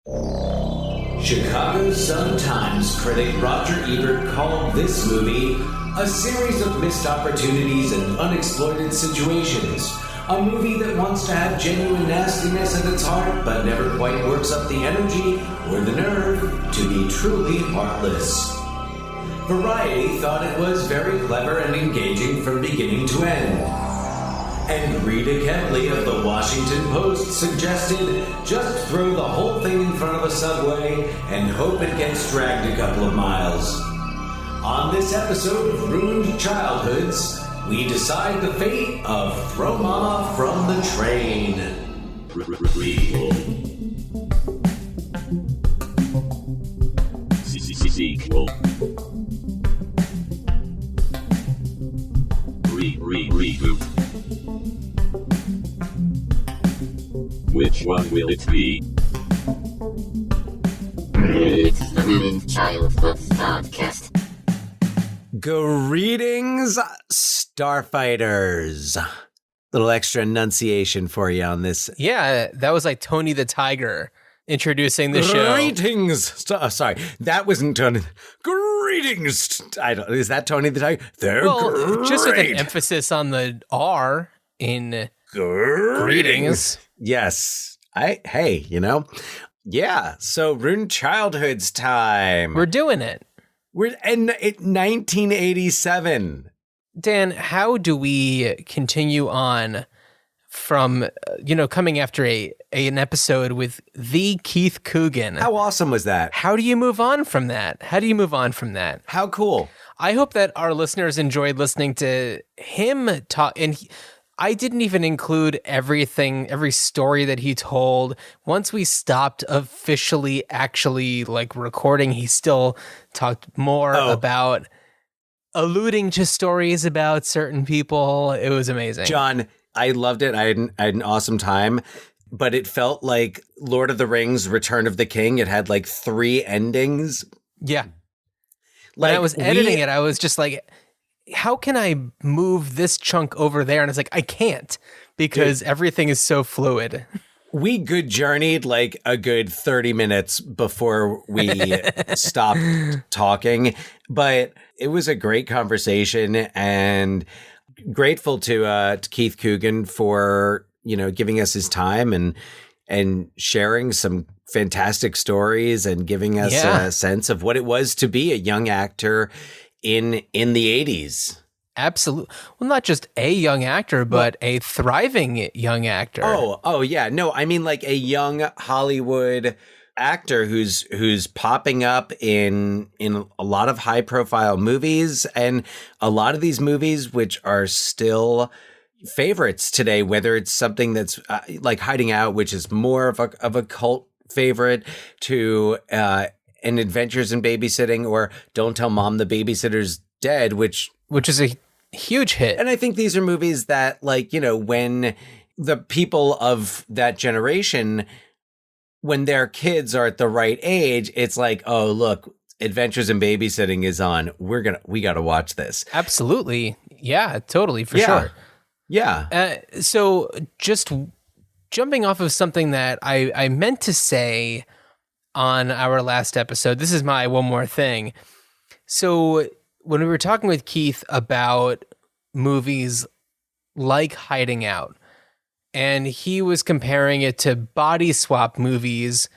Chicago Sun-Times critic Roger Ebert called this movie a series of missed opportunities and unexploited situations. A movie that wants to have genuine nastiness at its heart, but never quite works up the energy or the nerve to be truly heartless. Variety thought it was very clever and engaging from beginning to end. And Rita Kempley of the Washington Post suggested just throw the whole thing in front of a subway and hope it gets dragged a couple of miles. On this episode of Ruined Childhoods, we decide the fate of Throw Mama from the Train. Sequel. Reboot. Which one will it be? It's the Ruined Childhoods podcast. Greetings, Starfighters. Little extra enunciation for you on this. Yeah, that was like Tony the Tiger introducing the show. Greetings. Sorry, that wasn't Tony. Greetings. Is that Tony the Tiger? They're great. Just with an emphasis on the R in greetings. Yes. Hey, Yeah, so Ruined Childhoods time. We're doing it. We're in 1987. Dan, how do we continue on from, coming after an episode with the Keith Coogan? How awesome was that? How do you move on from that? How cool. I hope that our listeners enjoyed listening to him talk. And I didn't even include every story that he told. Once we stopped officially actually recording, he still talked more about alluding to stories about certain people. It was amazing. John, I loved it. I had an awesome time, but it felt like Lord of the Rings, Return of the King. It had 3 endings. Yeah. When I was editing it, I was just like, how can I move this chunk over there? And it's like, I can't, because everything is so fluid. We good journeyed a good 30 minutes before we stopped talking, but it was a great conversation, and grateful to Keith Coogan for, giving us his time and sharing some fantastic stories and giving us a sense of what it was to be a young actor in the 80s. Absolutely. Well, not just a young actor, but a thriving young actor. Oh yeah. No, I mean a young Hollywood actor who's popping up in a lot of high profile movies, and a lot of these movies which are still favorites today, whether it's something that's like Hiding Out, which is more of a cult favorite, to and Adventures in Babysitting, or Don't Tell Mom the Babysitter's Dead, which is a huge hit. And I think these are movies that, when the people of that generation, when their kids are at the right age, it's like, oh, look, Adventures in Babysitting is on. We got to watch this. Absolutely. Yeah, totally. For sure. Yeah. So just jumping off of something that I meant to say on our last episode, this is my one more thing. So when we were talking with Keith about movies like Hiding Out, and he was comparing it to body swap movies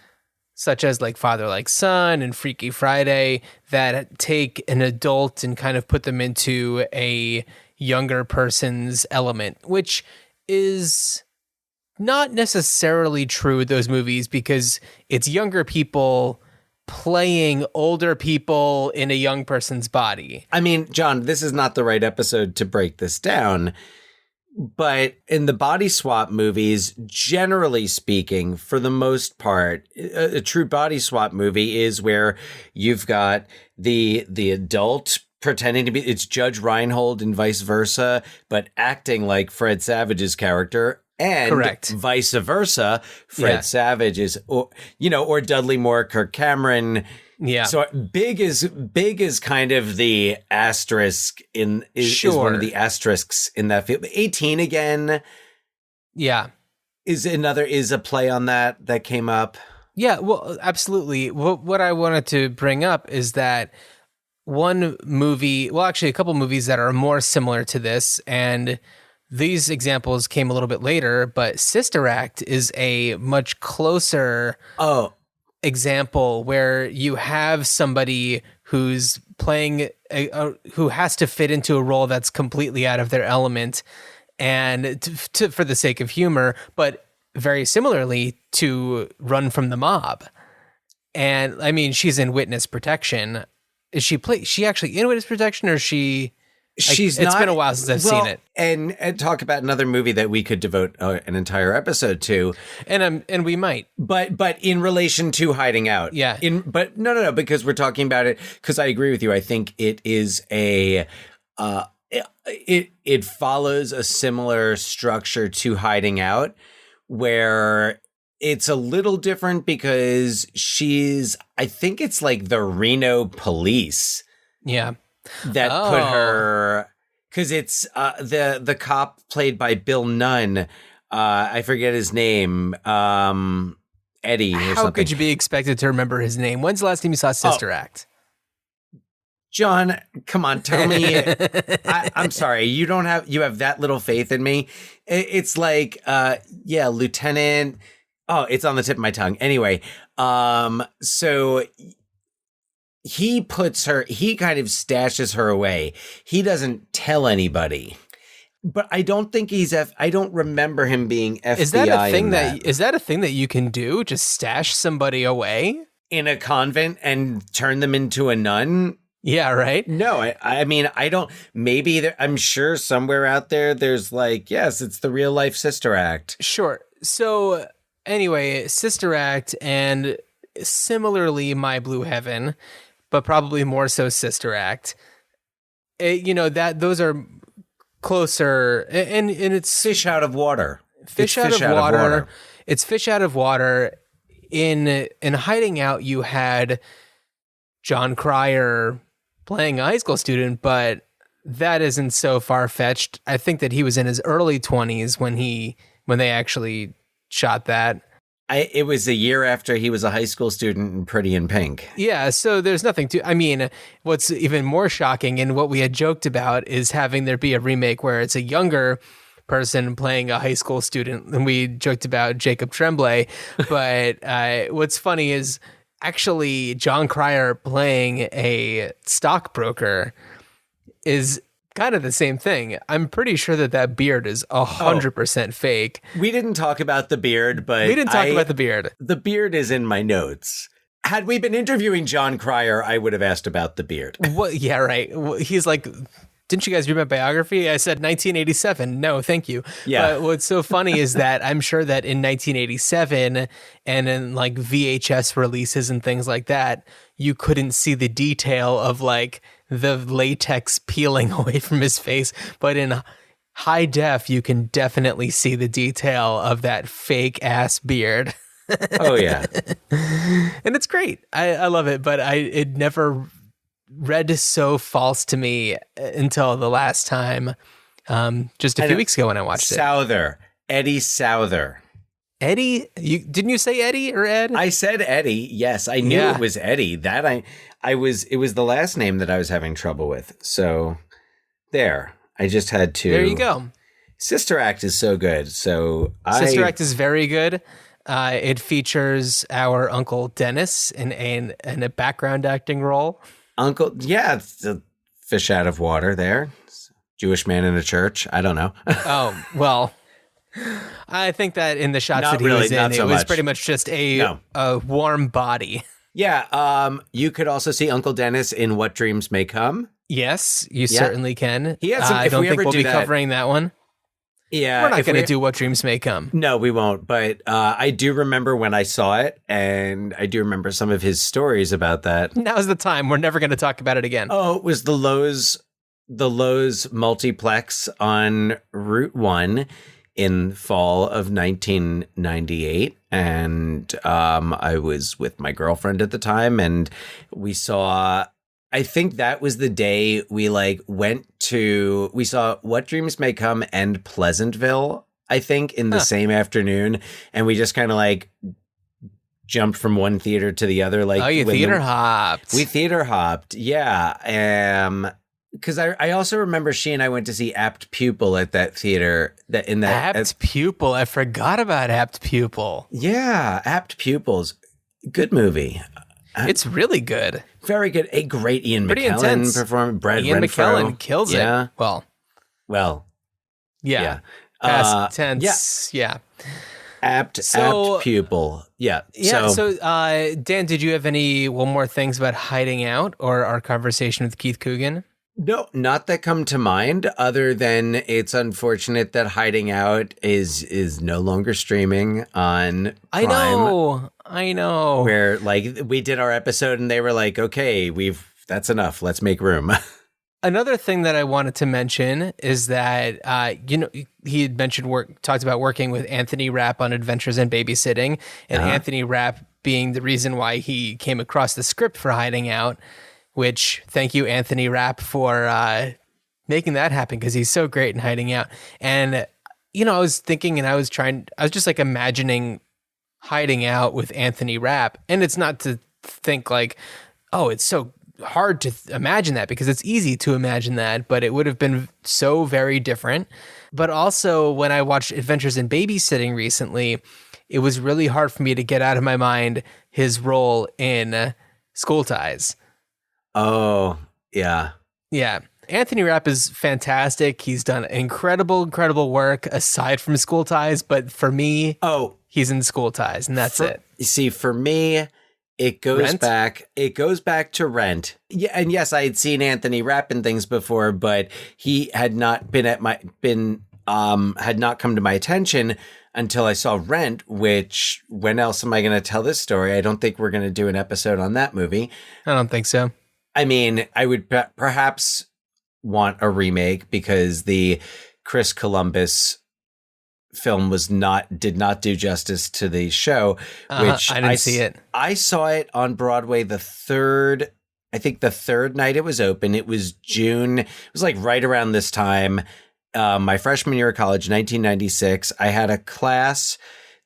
such as Father Like Son and Freaky Friday, that take an adult and kind of put them into a younger person's element, which is not necessarily true with those movies, because it's younger people playing older people in a young person's body. I mean, John, this is not the right episode to break this down, but in the body swap movies, generally speaking, for the most part, a true body swap movie is where you've got the adult pretending to be, it's Judge Reinhold and vice versa, but acting like Fred Savage's character. And correct. Vice versa, Fred Savage is, or Dudley Moore, Kirk Cameron. Yeah. So big is kind of the asterisk is one of the asterisks in that film. 18 again. Yeah. Is a play on that came up. Yeah, well, absolutely. What I wanted to bring up is that one movie, well, actually, a couple movies that are more similar to this, and these examples came a little bit later, but Sister Act is a much closer Oh, example where you have somebody who's playing, who has to fit into a role that's completely out of their element, and for the sake of humor, but very similarly to Run from the Mob. And I mean, she's in witness protection. Is she actually in witness protection, or is she? she's It's not. been a while since I've seen it, And talk about another movie that we could devote an entire episode to. and we might. But in relation to Hiding Out, Yeah. But no, because we're talking about it. Because I agree with you. I think it is it follows a similar structure to Hiding Out, where it's a little different because I think it's like the Reno police Yeah. that put her, because it's the cop played by Bill Nunn. I forget his name. Eddie or How something. could you be expected to remember his name? When's the last time you saw Sister Act? John, come on, tell me. I'm sorry. You have that little faith in me. It's like, Lieutenant. Oh, it's on the tip of my tongue. Anyway, so he kind of stashes her away. He doesn't tell anybody. But I don't think I don't remember him being FBI. Is that a thing that you can do? Just stash somebody away in a convent and turn them into a nun? Yeah, right. No, I mean, I don't. Maybe I'm sure somewhere out there, there's like, yes, it's the real life Sister Act. Sure. So anyway, Sister Act, and similarly, My Blue Heaven, but probably more so Sister Act. Those are closer, and it's fish out of water. Fish out of water. It's fish out of water. In Hiding Out, you had John Cryer playing a high school student, but that isn't so far-fetched. I think that he was in his early 20s when they actually shot that. It was a year after he was a high school student in Pretty in Pink. Yeah, so there's nothing to... I mean, what's even more shocking, and what we had joked about, is having there be a remake where it's a younger person playing a high school student, and we joked about Jacob Tremblay. But what's funny is actually John Cryer playing a stockbroker is kind of the same thing. I'm pretty sure that beard is 100% fake. We didn't talk about the beard, but we didn't talk about the beard. The beard is in my notes. Had we been interviewing John Cryer, I would have asked about the beard. What? Yeah, right. He's like, didn't you guys read my biography? I said 1987. No, thank you. Yeah. But what's so funny is that I'm sure that in 1987 and in like VHS releases and things like that, you couldn't see the detail of like the latex peeling away from his face. But in high def, you can definitely see the detail of that fake ass beard. Oh, yeah. And it's great. I love it, but it never read so false to me until the last time, just a few weeks ago when I watched it. Eddie Souther. Eddie? Didn't you say Eddie or Ed? I said Eddie. Yes, I knew it was Eddie. That it was the last name that I was having trouble with. So there, I just had to. There you go. Sister Act is so good. Sister Act is very good. It features our Uncle Dennis in a background acting role. It's a fish out of water there. Jewish man in a church. I don't know. Oh, well, I think that in the shots Not that he really, was in, not so it was much. pretty much just a warm body. Yeah. You could also see Uncle Dennis in What Dreams May Come. Yes, you certainly can. He had some, I don't think we'll be covering that one. Yeah. We're not going to do What Dreams May Come. No, we won't. But I do remember when I saw it, and I do remember some of his stories about that. Now's the time. We're never going to talk about it again. Oh, it was the Lowe's multiplex on Route 1 in fall of 1998. And I was with my girlfriend at the time, and we saw... I think that was the day we we saw What Dreams May Come and Pleasantville, I think, in the same afternoon. And we just kind of jumped from one theater to the other. Like, Oh, you when theater hopped. we theater hopped, yeah. Because I also remember she and I went to see Apt Pupil at that theater. Apt Pupil. I forgot about Apt Pupil. Yeah, Apt Pupils. Good movie. It's really good. Very good. A great Ian Pretty McKellen intense. performance. Brad Ian Renfro. McKellen kills Yeah. it. Well, yeah. Past tense. Yeah. Apt Pupil. Yeah. Yeah. So, Dan, did you have one more things about Hiding Out or our conversation with Keith Coogan? No, not that come to mind, other than it's unfortunate that Hiding Out is no longer streaming on Prime. I know. Where, like, we did our episode and they were like, okay, that's enough. Let's make room. Another thing that I wanted to mention is that, he had talked about working with Anthony Rapp on Adventures in Babysitting, and Anthony Rapp being the reason why he came across the script for Hiding Out, which thank you, Anthony Rapp, for making that happen, because he's so great in Hiding Out. And, I was thinking and I was just like imagining Hiding Out with Anthony Rapp. And it's not to think like, oh, it's so hard to imagine that, because it's easy to imagine that, but it would have been so very different. But also, when I watched Adventures in Babysitting recently, it was really hard for me to get out of my mind his role in School Ties. Oh, yeah. Yeah. Anthony Rapp is fantastic. He's done incredible work aside from School Ties, but for me, he's in School Ties, and that's it. You see, for me, it goes back to Rent. Yeah, and yes, I had seen Anthony Rapp in things before, but he had not had not come to my attention until I saw Rent, which, when else am I going to tell this story? I don't think we're going to do an episode on that movie. I don't think so. I mean, I would perhaps want a remake, because the Chris Columbus film did not do justice to the show, which I didn't see it. I saw it on Broadway the third night it was open. It was June. It was like right around this time, my freshman year of college, 1996. I had a class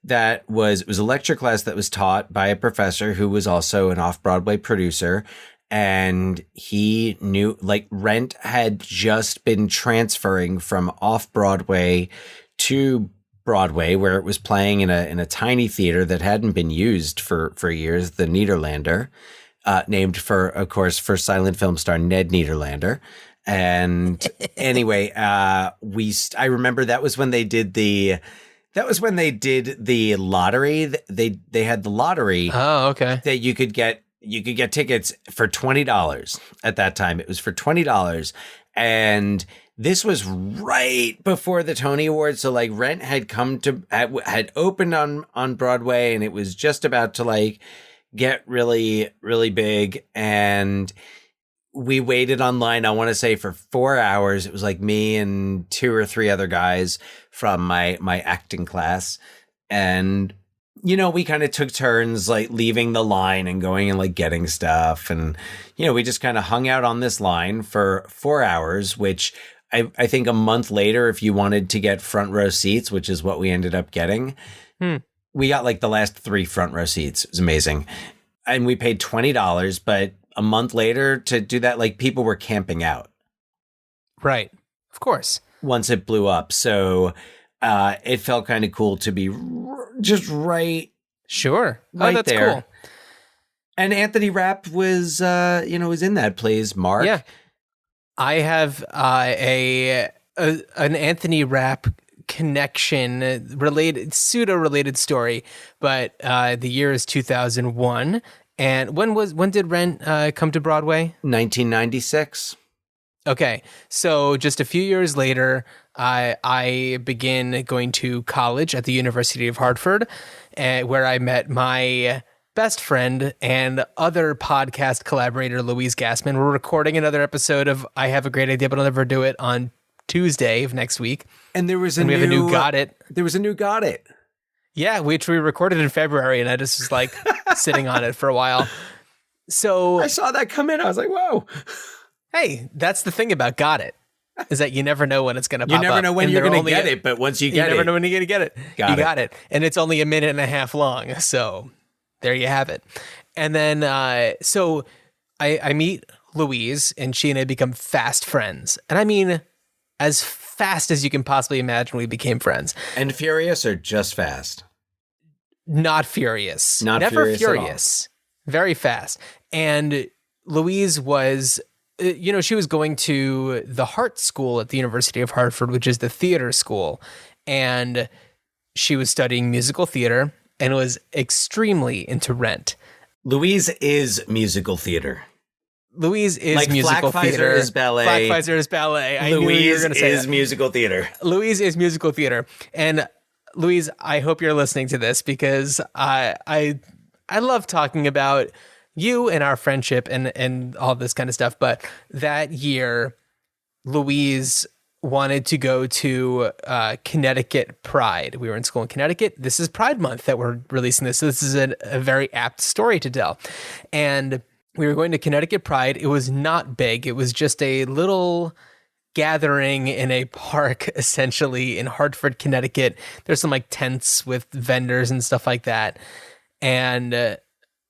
it was a lecture class that was taught by a professor who was also an off-Broadway producer. And he knew, like, Rent had just been transferring from off-Broadway to Broadway, where it was playing in a tiny theater that hadn't been used for years, the Nederlander, named for silent film star Ned Nederlander. And anyway, I remember that was when they did the lottery. They had the lottery. Oh, okay. That you could get tickets for $20 at that time. It was for $20. And this was right before the Tony Awards. So, like, Rent had had opened on Broadway, and it was just about to, like, get really, really big. And we waited online, I want to say, for 4 hours. It was like me and 2 or 3 other guys from my acting class. And we kind of took turns, like, leaving the line and going and, like, getting stuff. And, we just kind of hung out on this line for 4 hours, which I think a month later, if you wanted to get front row seats, which is what we ended up getting, we got, like, the last 3 front row seats. It was amazing. And we paid $20, but a month later to do that, like, people were camping out. Right. Of course. Once it blew up. So it felt kind of cool to be just right. Sure. Right that's there. Cool. And Anthony Rapp was in that, plays Mark. Yeah. I have an Anthony Rapp connection pseudo-related story, but the year is 2001. And when did Rent come to Broadway? 1996. Okay, so just a few years later, I began going to college at the University of Hartford, where I met my best friend and other podcast collaborator, Louise Gassman. We're recording another episode of I Have a Great Idea, but I'll Never Do It on Tuesday of next week. And we have a new Got It. There was a new Got It. Yeah, which we recorded in February, and I just was like sitting on it for a while. So I saw that come in. I was like, whoa. Hey, that's the thing about Got It, is that you never know when it's going to pop up. You never know when you're going to get it, but once you get it. You never know when you're going to get it. You got it. And it's only a minute and a half long, so there you have it. And then, so I meet Louise, and she and I become fast friends. And I mean, as fast as you can possibly imagine, we became friends. And furious or just fast? Not furious. furious Never at all. furious. Very fast. And Louise was, she was going to the Hart School at the University of Hartford, which is the theater school. And she was studying musical theater and was extremely into Rent. Louise is musical theater. Louise is Like musical Flack theater. Pfizer is ballet. Flack Pfizer is ballet. I knew you were going to say that. musical theater. Louise is musical theater. And Louise, I hope you're listening to this because I love talking about you and our friendship and all this kind of stuff. But that year, Louise wanted to go to Connecticut Pride. We were in school in Connecticut. This is Pride Month that we're releasing this. So this is a very apt story to tell. And we were going to Connecticut Pride. It was not big. It was just a little gathering in a park, essentially, in Hartford, Connecticut. There's some like tents with vendors and stuff like that. And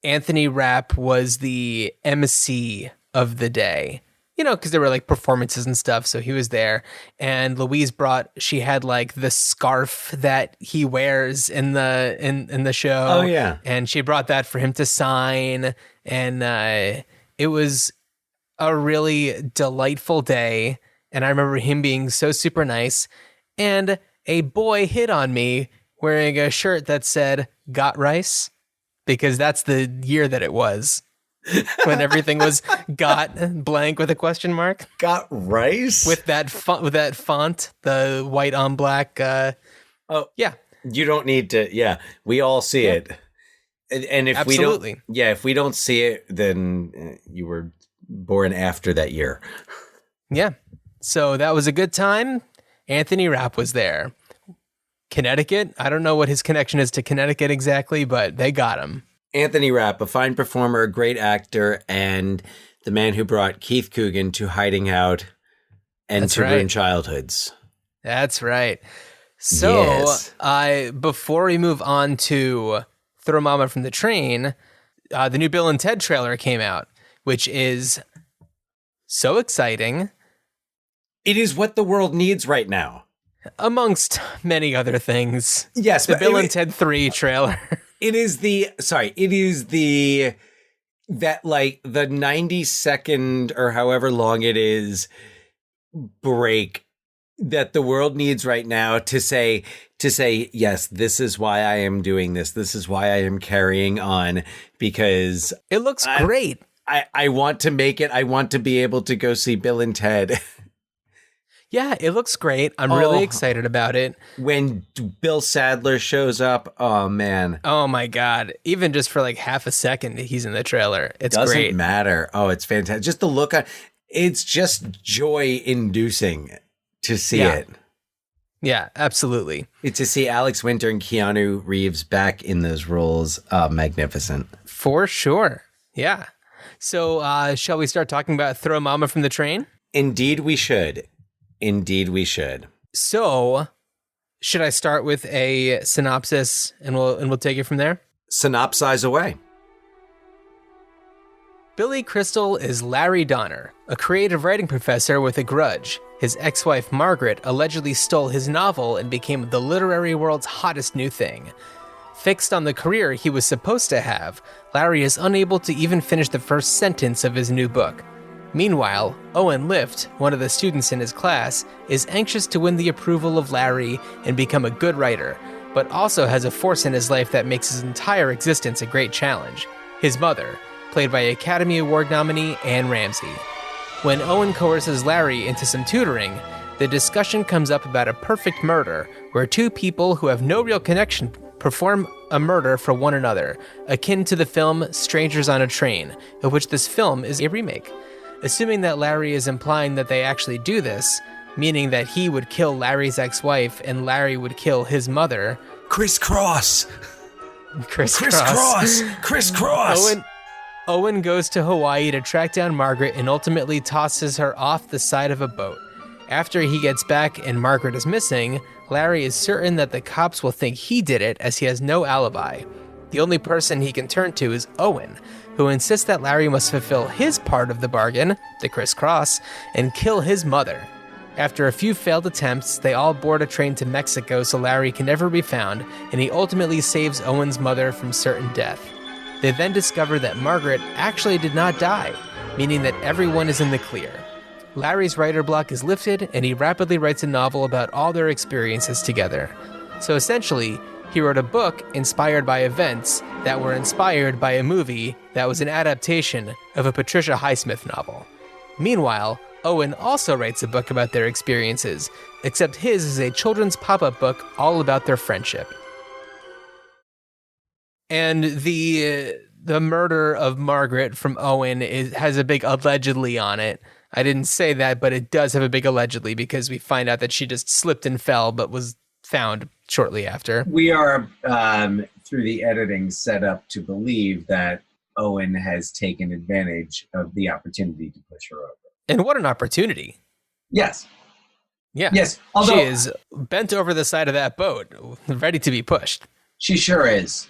Anthony Rapp was the MC of the day. Because there were like performances and stuff. So he was there. And Louise she had like the scarf that he wears in the show. Oh, yeah. And she brought that for him to sign. And it was a really delightful day. And I remember him being so super nice. And a boy hit on me wearing a shirt that said, "Got rice?" Because that's the year that it was. When everything was got blank with a question mark. Got rice? With that font, the white on black. Yeah. You don't need to. Yeah. We all see it. And if Absolutely. if we don't see it, then you were born after that year. Yeah. So that was a good time. Anthony Rapp was there. Connecticut. I don't know what his connection is to Connecticut exactly, but they got him. Anthony Rapp, a fine performer, a great actor, and the man who brought Keith Coogan to Hiding Out and That's to right. Ruined Childhoods. That's right. So Yes. before we move on to Throw Mama from the Train, the new Bill and Ted trailer came out, which is so exciting. It is what the world needs right now. Amongst many other things. Yes, The but Bill and Ted 3 trailer. it is the 90-second or however long it is break that the world needs right now to say, yes, this is why I am doing this. This is why I am carrying on, because It looks great. I want to make it. I want to be able to go see Bill and Ted. Yeah, it looks great. I'm really excited about it. When Bill Sadler shows up, oh man. Oh my God. Even just for like half a second, he's in the trailer. It's Doesn't great. matter. Oh, it's fantastic. Just the look on it's just joy inducing to see it. Yeah, absolutely. To see Alex Winter and Keanu Reeves back in those roles, magnificent. For sure. Yeah. So shall we start talking about Throw Mama from the Train? Indeed we should. Indeed we should. So should I start with a synopsis and we'll take it from there? Synopsize away. Billy Crystal is Larry Donner, a creative writing professor with a grudge. His ex-wife Margaret allegedly stole his novel and became the literary world's hottest new thing. Fixed on the career he was supposed to have, Larry is unable to even finish the first sentence of his new book. Meanwhile, Owen Lift, one of the students in his class, is anxious to win the approval of Larry and become a good writer, but also has a force in his life that makes his entire existence a great challenge: his mother, played by Academy Award nominee Anne Ramsey. When Owen coerces Larry into some tutoring, the discussion comes up about a perfect murder, where two people who have no real connection perform a murder for one another, akin to the film Strangers on a Train, of which this film is a remake. Assuming that Larry is implying that they actually do this, meaning that he would kill Larry's ex-wife and Larry would kill his mother. Crisscross. Crisscross. Crisscross. Owen goes to Hawaii to track down Margaret and ultimately tosses her off the side of a boat. After he gets back and Margaret is missing, Larry is certain that the cops will think he did it as he has no alibi. The only person he can turn to is Owen, who insists that Larry must fulfill his part of the bargain, the crisscross, and kill his mother. After a few failed attempts, they all board a train to Mexico so Larry can never be found, and he ultimately saves Owen's mother from certain death. They then discover that Margaret actually did not die, meaning that everyone is in the clear. Larry's writer block is lifted, and he rapidly writes a novel about all their experiences together. So essentially, he wrote a book inspired by events that were inspired by a movie that was an adaptation of a Patricia Highsmith novel. Meanwhile, Owen also writes a book about their experiences, except his is a children's pop-up book all about their friendship. And the murder of Margaret from Owen has a big allegedly on it. I didn't say that, but it does have a big allegedly because we find out that she just slipped and fell, but was found shortly after. We are, through the editing, set up to believe that Owen has taken advantage of the opportunity to push her over. And what an opportunity. Yes. Yeah. Yes. Although she is bent over the side of that boat, ready to be pushed. She sure is.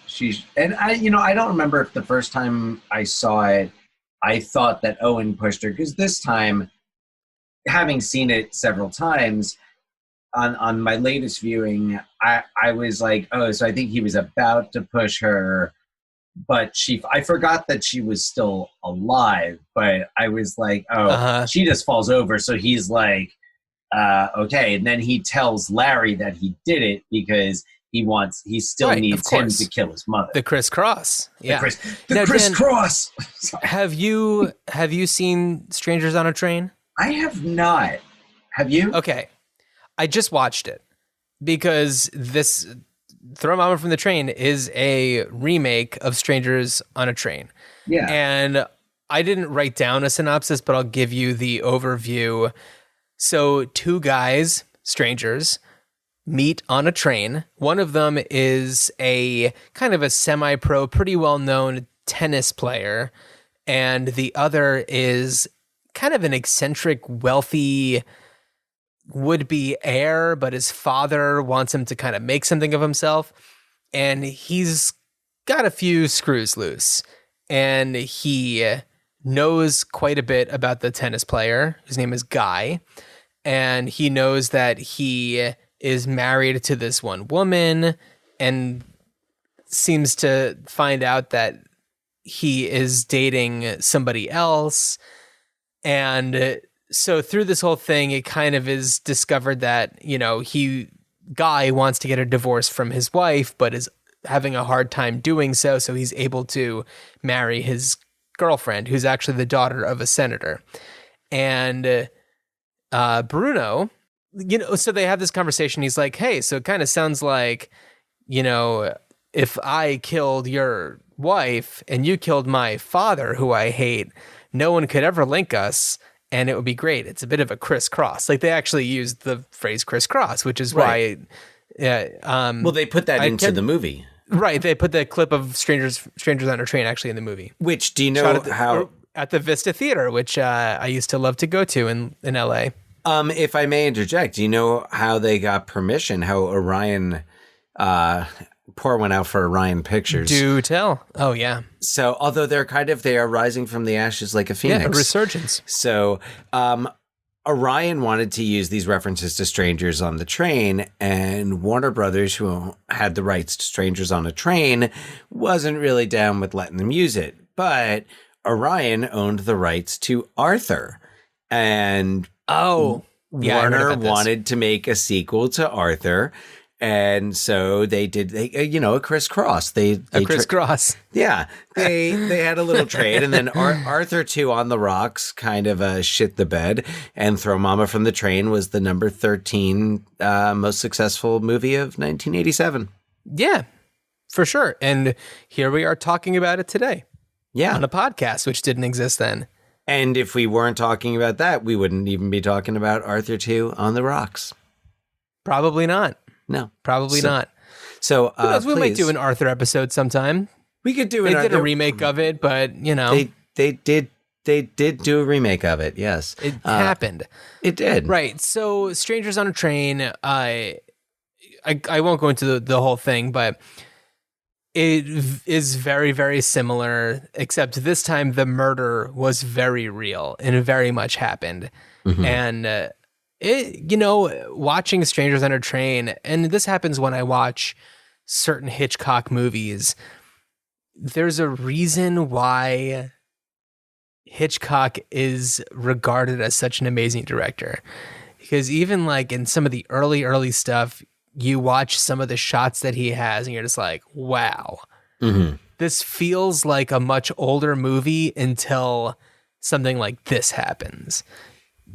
I don't remember if the first time I saw it, I thought that Owen pushed her, because this time, having seen it several times, on my latest viewing, I was like, oh, so I think he was about to push her, but I forgot that she was still alive, but I was like, oh, she just falls over, so he's like, okay, and then he tells Larry that he did it because he still needs him to kill his mother. The crisscross. Yeah. The crisscross. Have you seen Strangers on a Train? I have not. Have you? Okay. I just watched it because this Throw Mama from the Train is a remake of Strangers on a Train. Yeah. And I didn't write down a synopsis, but I'll give you the overview. So two guys, strangers, meet on a train. One of them is a kind of a semi-pro, pretty well-known tennis player. And the other is kind of an eccentric, wealthy would-be heir, but his father wants him to kind of make something of himself. And he's got a few screws loose. And he knows quite a bit about the tennis player. His name is Guy. And he knows that he is married to this one woman and seems to find out that he is dating somebody else. And so through this whole thing, it kind of is discovered that, Guy wants to get a divorce from his wife, but is having a hard time doing so. So he's able to marry his girlfriend, who's actually the daughter of a senator. And Bruno, so they have this conversation. He's like, hey, so it kind of sounds like, if I killed your wife and you killed my father, who I hate, no one could ever link us. And it would be great. It's a bit of a crisscross. Like they actually used the phrase crisscross, which is why. Well, they put that into the movie. Right. They put the clip of Strangers on a Train actually in the movie. Which, do you know how? At the Vista Theater, which I used to love to go to in LA. If I may interject, do you know how they got permission? How Orion, pour one out for Orion Pictures. Do tell. Oh, yeah. So, although they are rising from the ashes like a phoenix. Yeah, a resurgence. So, Orion wanted to use these references to Strangers on the Train, and Warner Brothers, who had the rights to Strangers on a Train, wasn't really down with letting them use it. But Orion owned the rights to Arthur, and Warner wanted to make a sequel to Arthur, and so they did a crisscross. They crisscross. Yeah, they had a little trade, and then Arthur 2 on the Rocks kind of shit the bed, and Throw Mama from the Train was the number 13 most successful movie of 1987. Yeah, for sure. And here we are talking about it today. Yeah, on a podcast, which didn't exist then. And if we weren't talking about that, we wouldn't even be talking about Arthur 2 on the Rocks. Probably not. No, probably not. So we might do an Arthur episode sometime. We could do. They did a remake of it, but they did do a remake of it. Yes, it happened. It did. Right. So, Strangers on a Train. I won't go into the whole thing, but is very, very similar, except this time the murder was very real and it very much happened. And watching Strangers on a Train, and this happens when I watch certain Hitchcock movies, there's a reason why Hitchcock is regarded as such an amazing director. Because even like in some of the early stuff, you watch some of the shots that he has and you're just like, wow, this feels like a much older movie until something like this happens.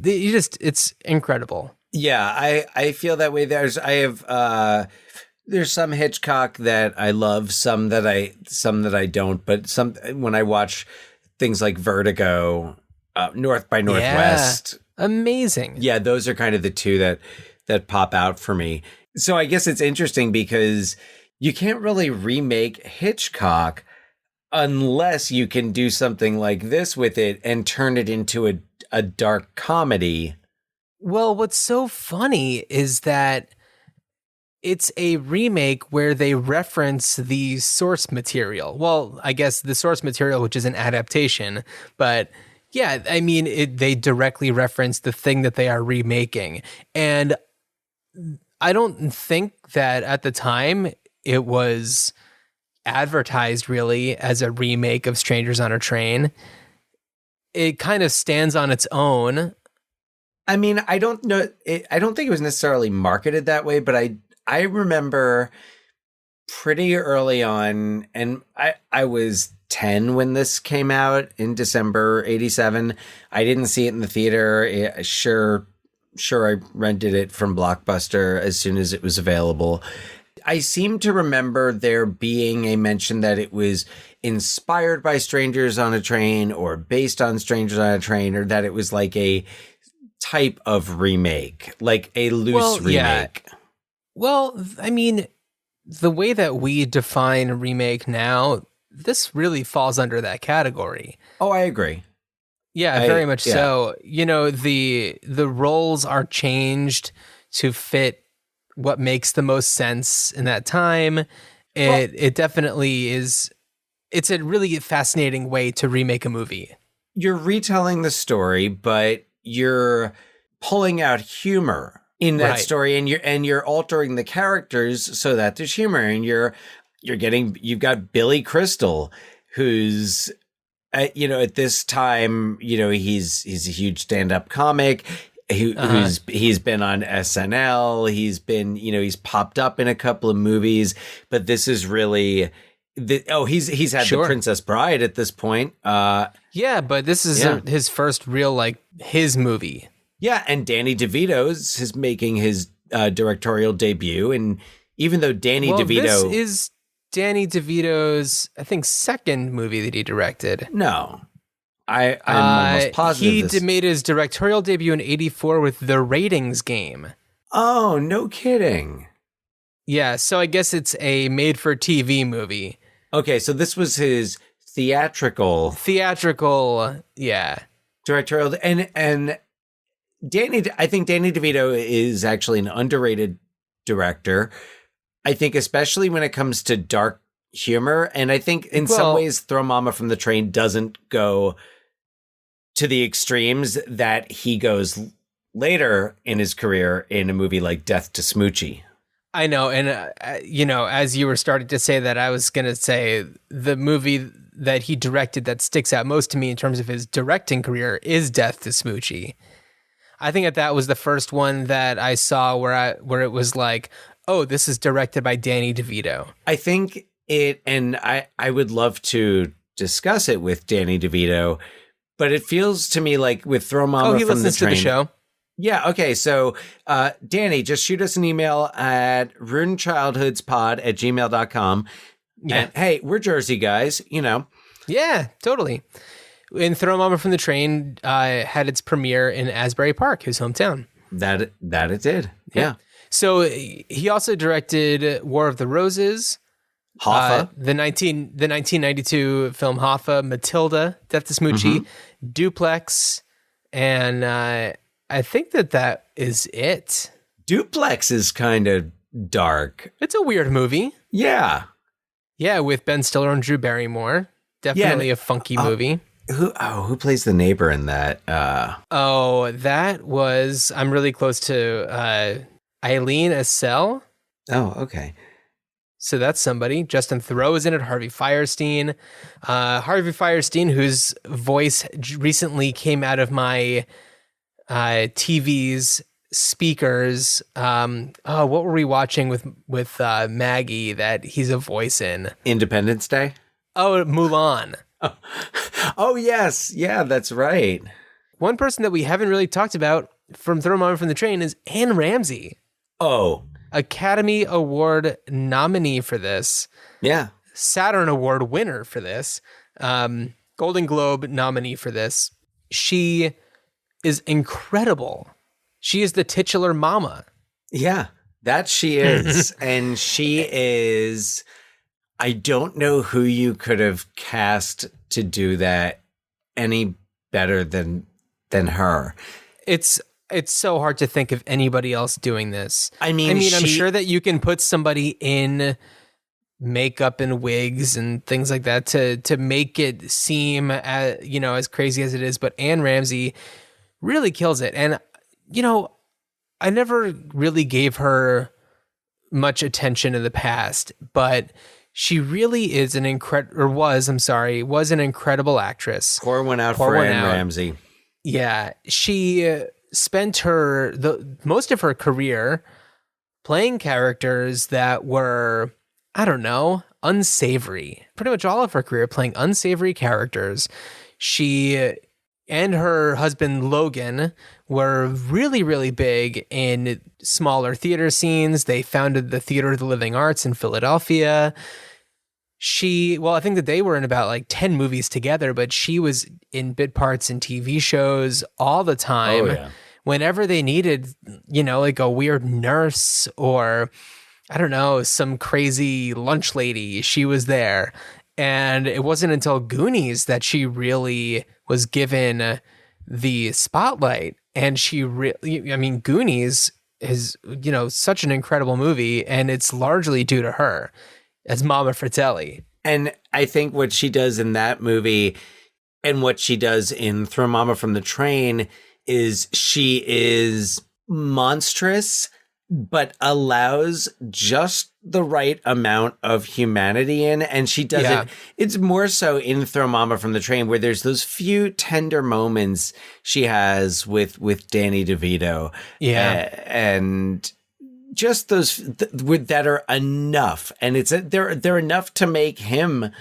It's incredible. Yeah, I feel that way. There's some Hitchcock that I love, some that I don't. But when I watch things like Vertigo, North by Northwest, amazing. Yeah, those are kind of the two that pop out for me. So I guess it's interesting because you can't really remake Hitchcock unless you can do something like this with it and turn it into a dark comedy. Well, what's so funny is that it's a remake where they reference the source material. Well, I guess the source material, which is an adaptation, but yeah, I mean, they directly reference the thing that they are remaking. And I don't think that at the time it was advertised really as a remake of Strangers on a Train. It kind of stands on its own. I mean, I don't know. I don't think it was necessarily marketed that way, but I remember pretty early on, and I was 10 when this came out in December 87. I didn't see it in the theater. Sure, I rented it from Blockbuster as soon as it was available. I seem to remember there being a mention that it was inspired by Strangers on a Train or based on Strangers on a Train, or that it was like a type of remake, like a loose remake. Yeah. Well, I mean, the way that we define remake now, this really falls under that category. Oh, I agree. Yeah, very much so. You know, the roles are changed to fit what makes the most sense in that time. It definitely is. It's a really fascinating way to remake a movie. You're retelling the story, but you're pulling out humor in that story, and you're altering the characters so that there's humor, and you've got Billy Crystal, who's at this time, he's a huge stand-up comic. He's been on SNL. He's been, he's popped up in a couple of movies, but this is really he's had The Princess Bride at this point. Yeah, but this is his first real his movie. Yeah, and Danny DeVito's is making his directorial debut, and even though Danny DeVito, this is Danny DeVito's, I think, second movie that he directed. No, I'm almost positive he made his directorial debut in '84 with The Ratings Game. Oh, no kidding. Yeah, so I guess it's a made-for-TV movie. Okay, so this was his theatrical, yeah, directorial, and I think Danny DeVito is actually an underrated director. I think especially when it comes to dark humor, and I think in some ways Throw Mama from the Train doesn't go to the extremes that he goes later in his career in a movie like Death to Smoochie. I know, and as you were starting to say that, I was going to say the movie that he directed that sticks out most to me in terms of his directing career is Death to Smoochie. I think that was the first one that I saw where it was like, oh, this is directed by Danny DeVito. I think and I would love to discuss it with Danny DeVito, but it feels to me like with Throw Mama from the Train. Oh, he listens to the show? Yeah, okay. So, Danny, just shoot us an email at ruinedchildhoodspod@gmail.com. Yeah. And, hey, we're Jersey guys, Yeah, totally. And Throw Mama from the Train had its premiere in Asbury Park, his hometown. That it did. Yeah. So he also directed War of the Roses, Hoffa, the 1992 film Hoffa, Matilda, Death to Smoochie, Duplex, and I think that is it. Duplex is kind of dark. It's a weird movie. Yeah. Yeah, with Ben Stiller and Drew Barrymore. Definitely a funky movie. Who plays the neighbor in that? That was, I'm really close to Eileen Essel. Oh, okay. So that's somebody. Justin Theroux is in it. Harvey Fierstein. Harvey Fierstein, whose voice recently came out of my TV's speakers. What were we watching with Maggie that he's a voice in? Independence Day? Oh, Mulan. Oh, yes. Yeah, that's right. One person that we haven't really talked about from Throw Mama from the Train is Anne Ramsey. Oh. Academy Award nominee for this. Yeah. Saturn Award winner for this. Golden Globe nominee for this. She is incredible. She is the titular mama. Yeah, that she is. And she is, I don't know who you could have cast to do that any better than her. It's so hard to think of anybody else doing this. I mean, I'm sure that you can put somebody in makeup and wigs and things like that to make it seem as crazy as it is, but Anne Ramsey really kills it. And I never really gave her much attention in the past, but she really is was an incredible actress. Pour one out for Anne Ramsey. Yeah, she spent most of her career playing characters that were, I don't know, unsavory. Pretty much all of her career playing unsavory characters. She and her husband Logan were really, really big in smaller theater scenes. They founded the Theater of the Living Arts in Philadelphia. I think that they were in about like 10 movies together, but she was in bit parts in TV shows all the time. Oh, yeah. Whenever they needed, like a weird nurse or, I don't know, some crazy lunch lady, she was there. And it wasn't until Goonies that she really was given the spotlight. And Goonies is, such an incredible movie, and it's largely due to her as Mama Fratelli. And I think what she does in that movie and what she does in Throw Mama from the Train is she is monstrous, but allows just the right amount of humanity in. And she does it. It's more so in Throw Mama from the Train, where there's those few tender moments she has with Danny DeVito. Yeah. And just those that are enough. And they're enough to make him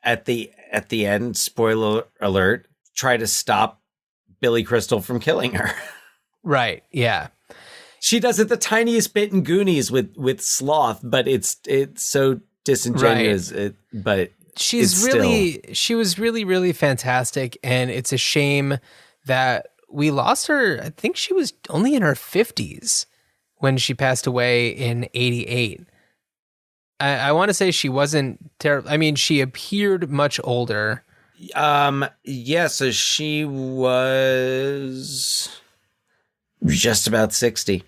at the end, spoiler alert, try to stop Billy Crystal from killing her. Right. Yeah. She does it the tiniest bit in Goonies with Sloth, but it's so disingenuous. Right. But she was really, really fantastic. And it's a shame that we lost her. I think she was only in her 50s when she passed away in 88. I want to say she wasn't terrible. I mean, she appeared much older. So she was just about 60.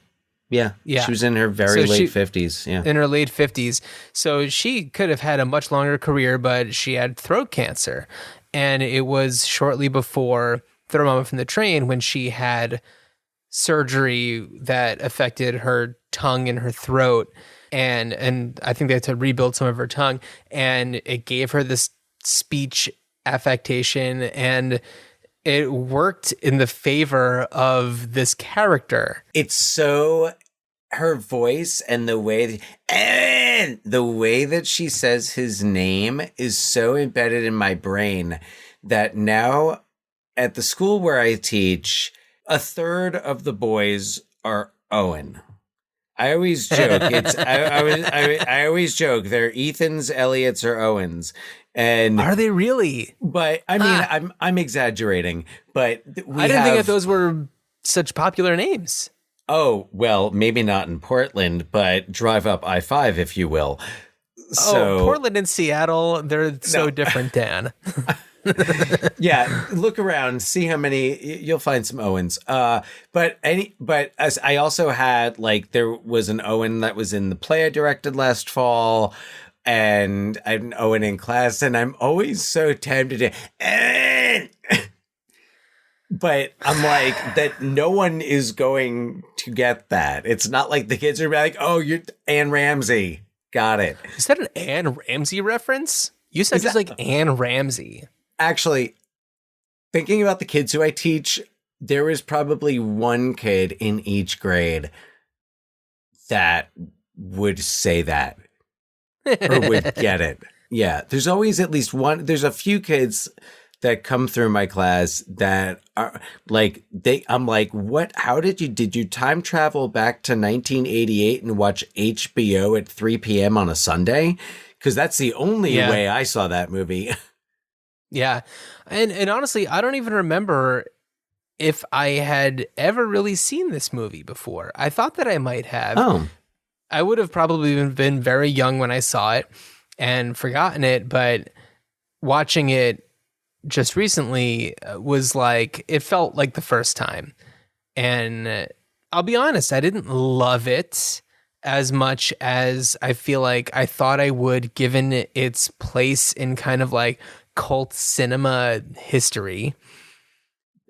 Yeah. She was in her late 50s. Yeah. In her late 50s. So she could have had a much longer career, but she had throat cancer. And it was shortly before Throw Mama from the Train when she had surgery that affected her tongue and her throat. And I think they had to rebuild some of her tongue. And it gave her this speech affectation, and it worked in the favor of this character. It's so, her voice and the way that she says his name is so embedded in my brain that now at the school where I teach, a third of the boys are Owen. I always joke. I always joke. They're Ethans, Elliots, or Owens. And are they really? But I mean, I'm exaggerating. But I didn't think that those were such popular names. Oh, well, maybe not in Portland, but drive up I-5, if you will. So, Portland and Seattle, they're so different, Dan. Yeah, look around, see how many, you'll find some Owens. But as I also had, there was an Owen that was in the play I directed last fall. and I'm Owen in class, and I'm always so tempted to, but I'm like, that no one is going to get that. It's not like the kids are like, oh, you're Anne Ramsey. Got it. Is that an Anne Ramsey reference? You said just like Anne Ramsey. Actually, thinking about the kids who I teach, there is probably one kid in each grade that would say that or would get it. Yeah, there's always at least one. There's a few kids that come through my class that are like, I'm like, what? How did you time travel back to 1988 and watch HBO at 3 p.m. on a Sunday? Because that's the only way I saw that movie. Yeah. And honestly, I don't even remember if I had ever really seen this movie before. I thought that I might have. Oh. I would have probably been very young when I saw it and forgotten it, but watching it just recently was like, it felt like the first time. And I'll be honest, I didn't love it as much as I feel like I thought I would, given its place in kind of like cult cinema history.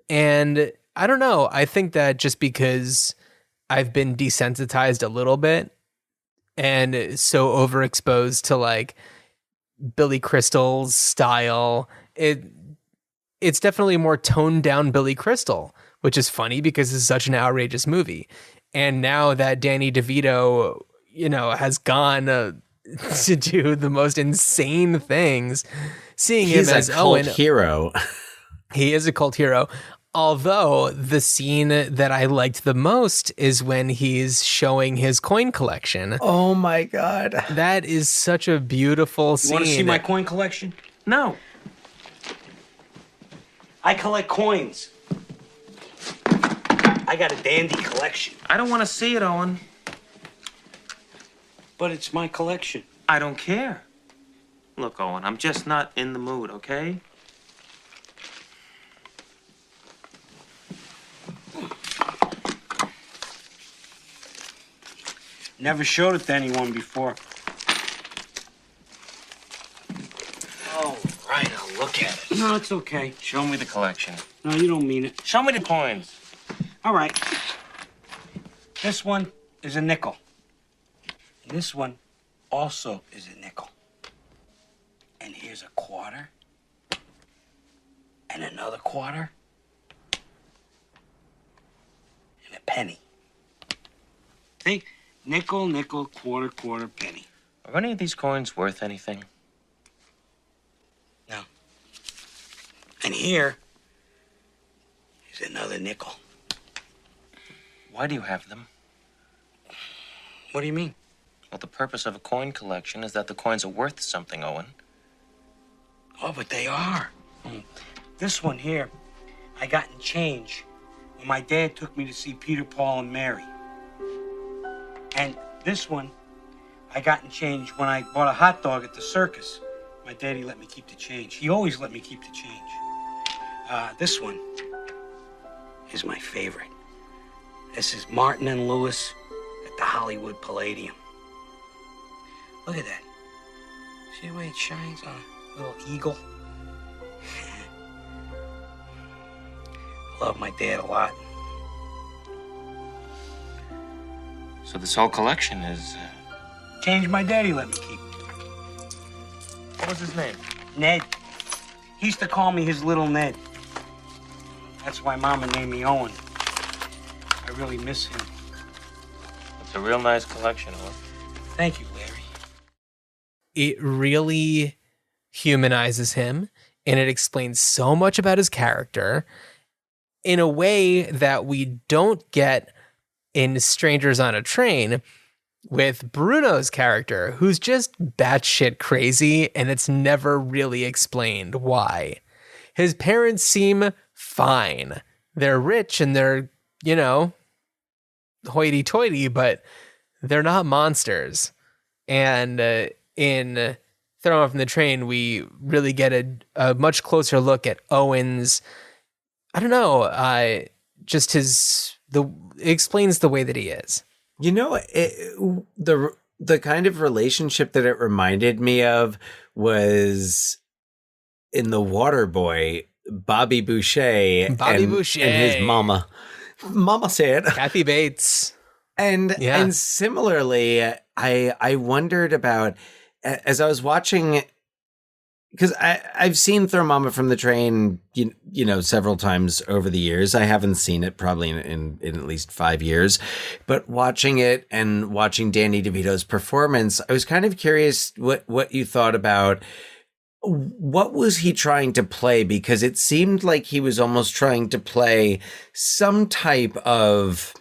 And I don't know, I think that just because I've been desensitized a little bit and so overexposed to like Billy Crystal's style, it's definitely more toned down Billy Crystal, which is funny because it's such an outrageous movie. And now that Danny DeVito, has gone to do the most insane things, seeing him as Owen, hero. He is a cult hero. Although the scene that I liked the most is when he's showing his coin collection. Oh my God. That is such a beautiful scene. You want to see my coin collection? No. I collect coins. I got a dandy collection. I don't want to see it, Owen. But it's my collection. I don't care. Look, Owen, I'm just not in the mood, okay? Never showed it to anyone before. Oh, right, I'll look at it. No, it's okay. Show me the collection. No, you don't mean it. Show me the coins. All right. This one is a nickel. And this one also is a nickel. And here's a quarter. And another quarter. And a penny. See? Nickel, nickel, quarter, quarter, penny. Are any of these coins worth anything? No. And here is another nickel. Why do you have them? What do you mean? Well, the purpose of a coin collection is that the coins are worth something, Owen. Oh, but they are. This one here, I got in change when my dad took me to see Peter, Paul, and Mary. And this one, I got in change when I bought a hot dog at the circus. My daddy let me keep the change. He always let me keep the change. This one is my favorite. This is Martin and Lewis at the Hollywood Palladium. Look at that. See the way it shines on a little eagle? I love my dad a lot. So this whole collection is... Change my daddy let me keep. What was his name? Ned. He used to call me his little Ned. That's why Mama named me Owen. I really miss him. It's a real nice collection, Owen. Thank you, Larry. It really humanizes him, and it explains so much about his character in a way that we don't get in Strangers on a Train with Bruno's character, who's just batshit crazy, and it's never really explained why. His parents seem fine. They're rich and they're, hoity-toity, but they're not monsters. And in Throw Him from the Train, we really get a much closer look at Owen's, just it explains the way that he is. The the kind of relationship that it reminded me of was in The Waterboy, Bobby Boucher, Bobby and, Boucher. and his mama. Mama said. Kathy Bates. And similarly, I wondered about, as I was watching, because I've seen Throw Mama from the Train, you know, several times over the years. I haven't seen it probably in at least 5 years, but watching it and watching Danny DeVito's performance, I was kind of curious what you thought about. What was he trying to play? Because it seemed like he was almost trying to play some type of,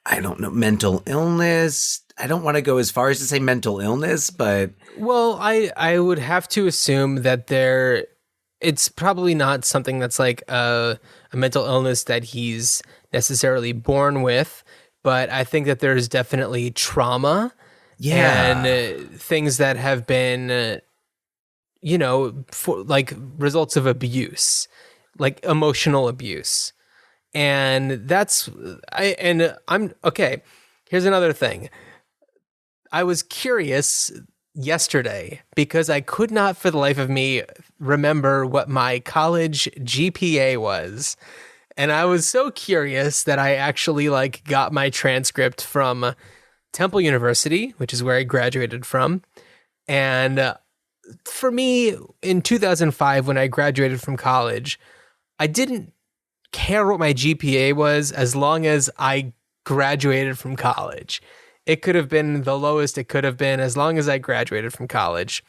I don't know, mental illness. I don't want to go as far as to say mental illness, but... Well, I would have to assume that it's probably not something that's like a mental illness that he's necessarily born with, but I think that there's definitely trauma and things that have been... you know, for like results of abuse, like emotional abuse. And I'm okay. Here's another thing. I was curious yesterday because I could not for the life of me remember what my college GPA was. And I was so curious that I actually like got my transcript from Temple University, which is where I graduated from. And for me, in 2005, when I graduated from college, I didn't care what my GPA was as long as I graduated from college. It could have been the lowest it could have been as long as I graduated from college.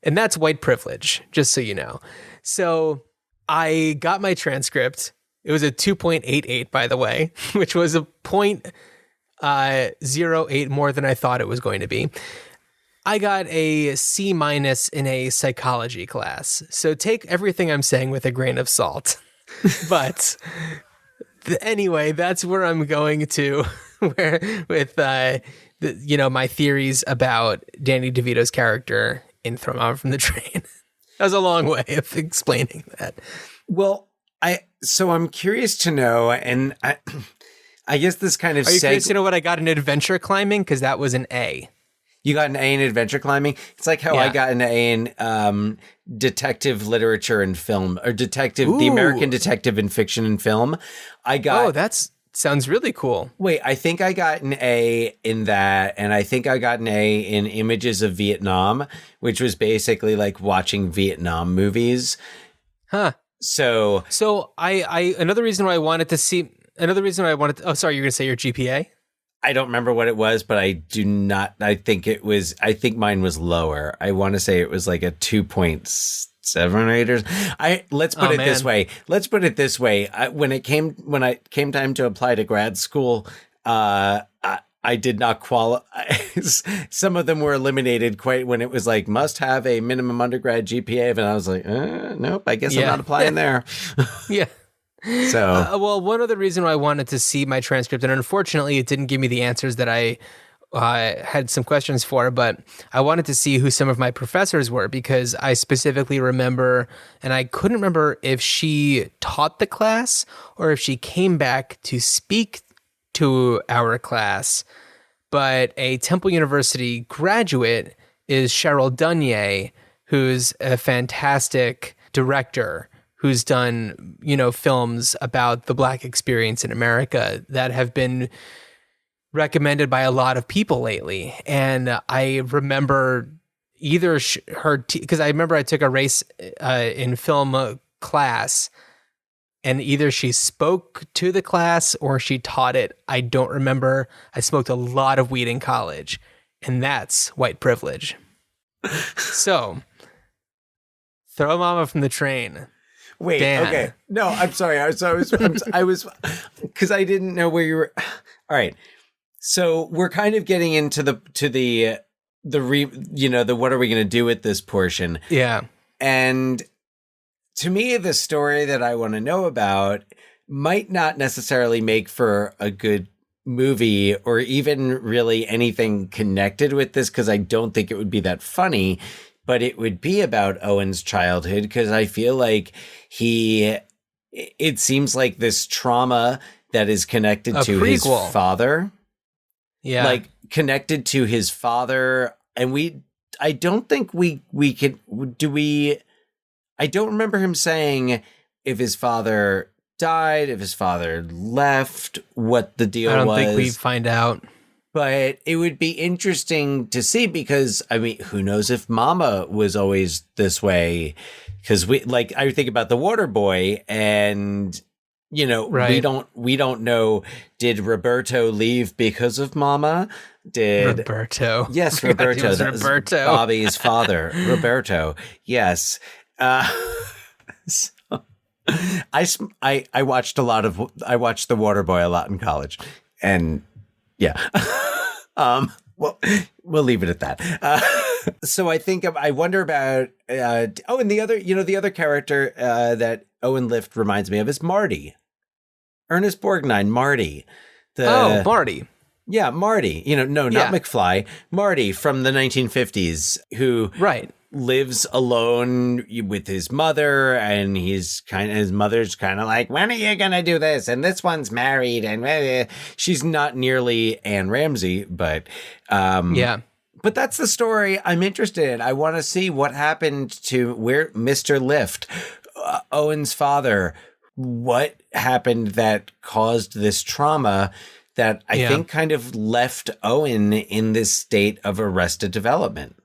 And that's white privilege, just so you know. So I got my transcript. It was a 2.88, by the way, which was a 0.08 more than I thought it was going to be. I got a C- in a psychology class. So take everything I'm saying with a grain of salt. But anyway, that's where I'm going to with my theories about Danny DeVito's character in Throw Mama from the Train. That was a long way of explaining that. Well, I'm curious to know, and I guess this kind of... Are you curious to know what I got in adventure climbing? Because that was an A. You got an A in adventure climbing? It's like how I got an A in detective literature and film, or the American detective in fiction and film. That sounds really cool. Wait, I think I got an A in that, and I think I got an A in Images of Vietnam, which was basically like watching Vietnam movies. Huh. So another reason why I wanted to see, oh, sorry, you're going to say your GPA? I don't remember what it was, but I think mine was lower. I want to say it was like a 2.78 or let's put it this way. Let's put it this way. When it came time to apply to grad school, I did not qualify. Some of them were eliminated quite when it was like must have a minimum undergrad GPA, and I was like, nope, I guess I'm not applying there. Yeah. So, one other reason why I wanted to see my transcript, and unfortunately it didn't give me the answers that I had some questions for, but I wanted to see who some of my professors were, because I specifically remember, and I couldn't remember if she taught the class or if she came back to speak to our class, but a Temple University graduate is Cheryl Dunye, who's a fantastic director who's done, films about the Black experience in America that have been recommended by a lot of people lately. And I remember either because I remember I took a race in film class, and either she spoke to the class or she taught it. I don't remember. I smoked a lot of weed in college, and that's white privilege. So, Throw Mama from the Train. Wait, Dan. Okay. No, I'm sorry. I was because I didn't know where you were. All right. So we're kind of getting into the what are we going to do with this portion? Yeah. And to me, the story that I want to know about might not necessarily make for a good movie or even really anything connected with this, because I don't think it would be that funny. But it would be about Owen's childhood, because I feel like it seems like this trauma that is connected to his father. Yeah. Like, connected to his father, and I don't think we could, I don't remember him saying if his father died, if his father left, what the deal was. I don't think we find out. But it would be interesting to see because, I mean, who knows if Mama was always this way? Because I think about the Water Boy, and Right. we don't know. Did Roberto leave because of Mama? Roberto? Yes, I forgot he Roberto. was That was Roberto. Bobby's father, Roberto. Yes. So I watched I watched the Water Boy a lot in college, and yeah. Well, we'll leave it at that. So I wonder about, and the other character that Owen Lift reminds me of is Marty. Ernest Borgnine, Marty. Marty. Yeah, Marty. Not McFly. Marty from the 1950s, who lives alone with his mother, and his mother's kind of like, when are you gonna do this? And this one's married, and she's not nearly Anne Ramsey, but But that's the story I'm interested in. I want to see what happened to Mr. Lift, Owen's father. What happened that caused this trauma that I think kind of left Owen in this state of arrested development.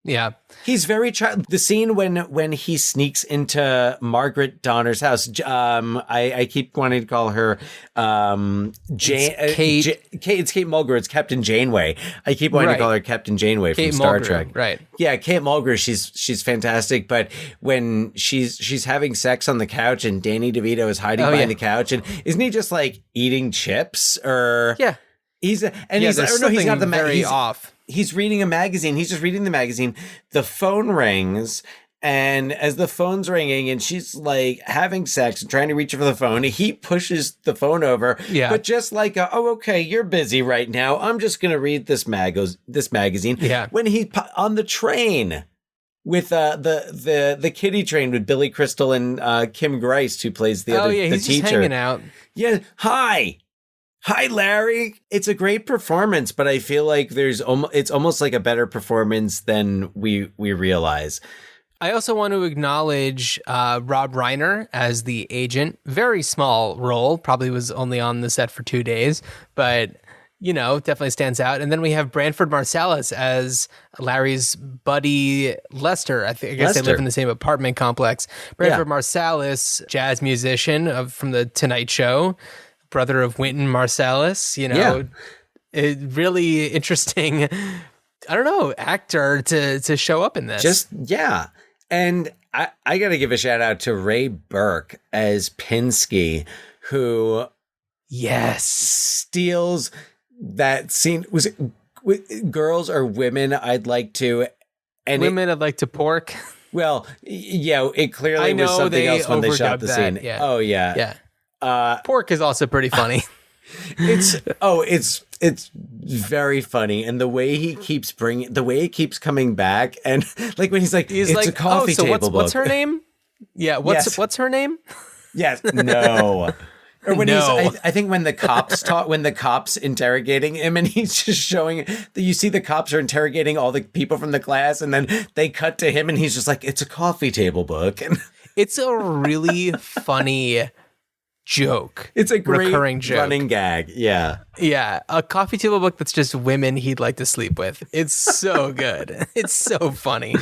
Yeah. He's very the scene when he sneaks into Margaret Donner's house. I keep wanting to call her Jane. Kate. It's Kate Mulgrew. It's Captain Janeway. I keep wanting to call her Captain Janeway from Star Trek. Right. Yeah, Kate Mulgrew. She's fantastic. But when she's having sex on the couch and Danny DeVito is hiding behind the couch, and isn't he just like eating chips or he's not the very off. He's reading a magazine. He's just reading the magazine. The phone rings, and as the phone's ringing and she's like having sex and trying to reach for the phone, he pushes the phone over. Yeah. But just like, okay, you're busy right now. I'm just going to read this magazine. Yeah. When he's on the train with the kiddie train with Billy Crystal and Kim Grice, who plays the he's teacher. just hanging out. Yeah. Hi, Larry. It's a great performance, but I feel like it's almost like a better performance than we realize. I also want to acknowledge Rob Reiner as the agent. Very small role, probably was only on the set for 2 days, but definitely stands out. And then we have Branford Marsalis as Larry's buddy Lester. I guess they live in the same apartment complex. Branford Marsalis, jazz musician from the Tonight Show. Brother of Wynton Marsalis, really interesting, I don't know, actor to show up in this. And I got to give a shout out to Ray Burke as Pinsky, who steals that scene. Was it girls or women I'd like to? And I'd like to pork. Well, yeah, it clearly was something else when they shot the scene. Yeah. Oh, yeah. Yeah. Pork is also pretty funny. It's very funny, and the way it keeps coming back, and like when he's like, it's like a coffee table book. What's her name? Yeah, what's her name? Yes, no. Or when I think when the cops interrogating him, and he's just showing that you see the cops are interrogating all the people from the class, and then they cut to him, and he's just like, it's a coffee table book, and it's a really funny joke. It's a great recurring joke. Running gag. Yeah. Yeah. A coffee table book that's just women he'd like to sleep with. It's so good. It's so funny.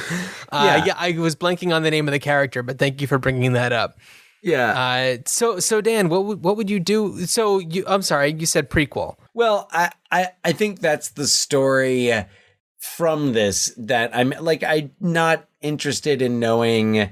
I was blanking on the name of the character, but thank you for bringing that up. Yeah. So Dan, what would you do? So I'm sorry, you said prequel. Well, I think that's the story from this that I'm not interested in knowing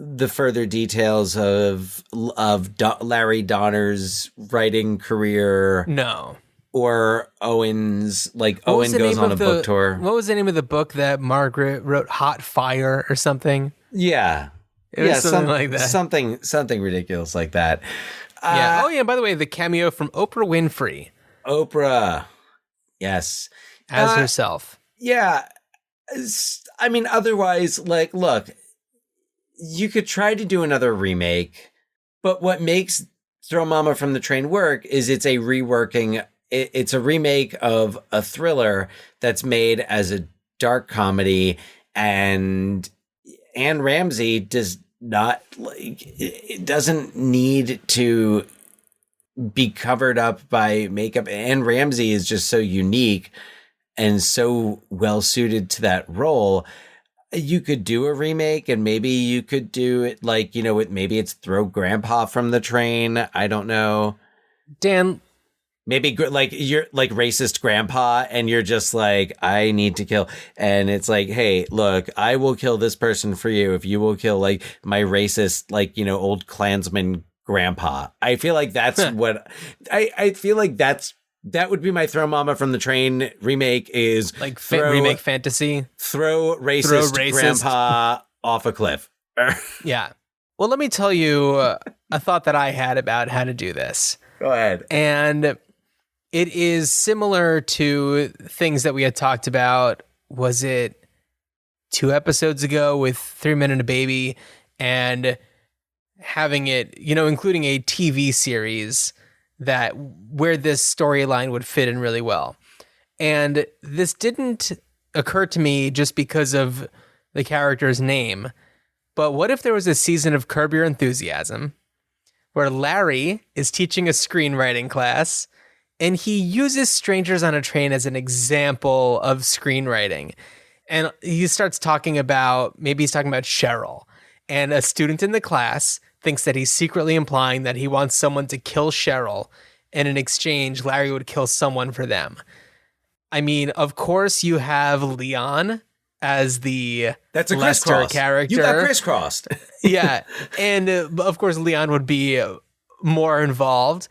the further details of Larry Donner's writing career. No. Or Owen's, Owen goes on a book tour. What was the name of the book that Margaret wrote? Hot Fire or something? Yeah. It was something like that. Something ridiculous like that. Yeah. And by the way, the cameo from Oprah Winfrey. Oprah. Yes. As herself. Yeah. I mean, otherwise, look, you could try to do another remake, but what makes Throw Mama from the Train work is it's a reworking it's a remake of a thriller that's made as a dark comedy, and Anne Ramsey does not it doesn't need to be covered up by makeup. Anne Ramsey is just so unique and so well suited to that role. You could do a remake, and maybe you could do it like, maybe it's throw grandpa from the train. I don't know. Dan, maybe like you're like racist grandpa, and you're just like, I need to kill. And it's like, hey, look, I will kill this person for you if you will kill like my racist, like, old Klansman grandpa. I feel like that's what I feel like that would be my throw mama from the train remake, is like remake fantasy. Throw racist grandpa off a cliff. Yeah. Well, let me tell you a thought that I had about how to do this. Go ahead. And it is similar to things that we had talked about. Was it 2 episodes ago with 3 Men and a Baby, and having it, including a TV series that where this storyline would fit in really well. And this didn't occur to me just because of the character's name. But what if there was a season of Curb Your Enthusiasm where Larry is teaching a screenwriting class and he uses Strangers on a Train as an example of screenwriting. And he starts talking about, maybe he's talking about Cheryl, and a student in the class thinks that he's secretly implying that he wants someone to kill Cheryl, and in exchange, Larry would kill someone for them. I mean, of course, you have Leon as the That's a Lester character. You got crisscrossed. Yeah, and of course, Leon would be more involved.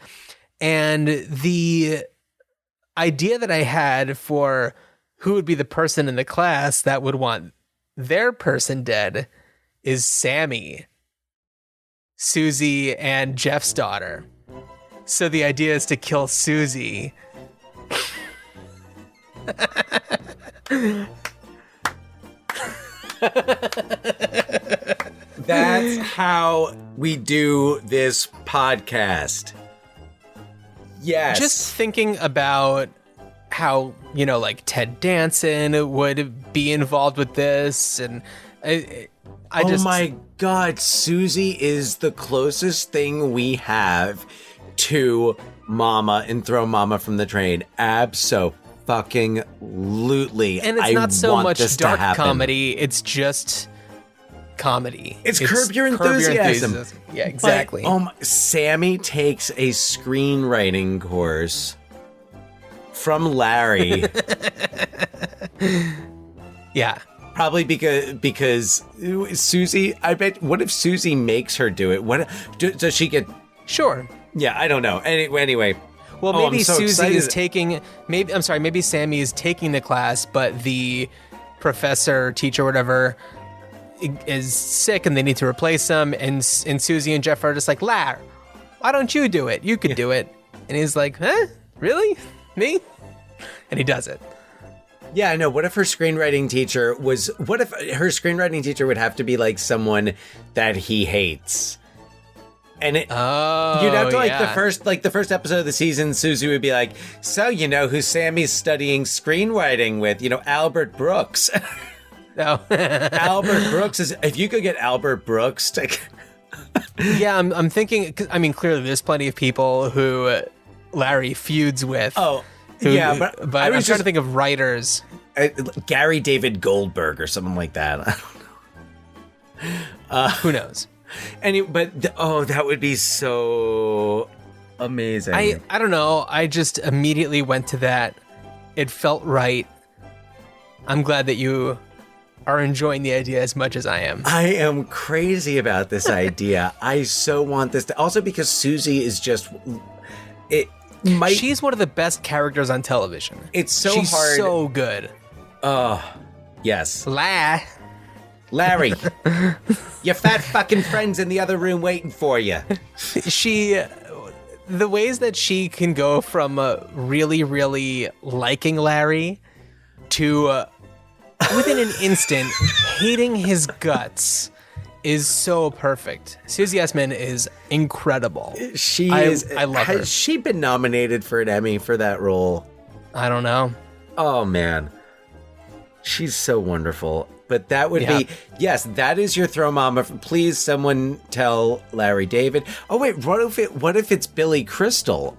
And the idea that I had for who would be the person in the class that would want their person dead is Sammy, Susie, and Jeff's daughter. So the idea is to kill Susie. That's how we do this podcast. Yes. Just thinking about how, like Ted Danson would be involved with this, and oh my God, Susie is the closest thing we have to Mama and Throw Mama from the Train. Abso-fucking-lutely. And it's not so much dark comedy, it's just comedy. It's Curb Your Enthusiasm. Yeah, exactly. But, Sammy takes a screenwriting course from Larry. Yeah. Probably because Susie, I bet, what if Susie makes her do it? Does she get... Sure. Yeah, I don't know. Anyway. Well, maybe so Susie excited. is taking, maybe Sammy is taking the class, but the professor, teacher, whatever, is sick and they need to replace him. And Susie and Jeff are just like, Lar, why don't you do it? You could do it. And he's like, huh? Really? Me? And he does it. Yeah, I know. What if her screenwriting teacher what if her screenwriting teacher would have to be like someone that he hates? And you'd have to the first episode of the season, Susie would be like, so you know who Sammy's studying screenwriting with? Albert Brooks. No. Albert Brooks if you could get Albert Brooks to... Yeah, I'm thinking, 'cause, clearly there's plenty of people who Larry feuds with. Oh, yeah, but I'm trying to think of writers. Gary David Goldberg or something like that. I don't know. Who knows? That would be so amazing. I don't know. I just immediately went to that. It felt right. I'm glad that you are enjoying the idea as much as I am. I am crazy about this idea. I so want this to, also because Susie is just she's one of the best characters on television. It's so She's hard. She's so good. Oh, yes. Larry, your fat fucking friend's in the other room waiting for you. The ways that she can go from really, really liking Larry to within an instant hating his guts is so perfect. Susie Essman is incredible. I love her. Has she been nominated for an Emmy for that role? I don't know. Oh man, she's so wonderful. But that would be, yes, that is your throw mama. Please, someone tell Larry David. Oh wait, what if it's Billy Crystal,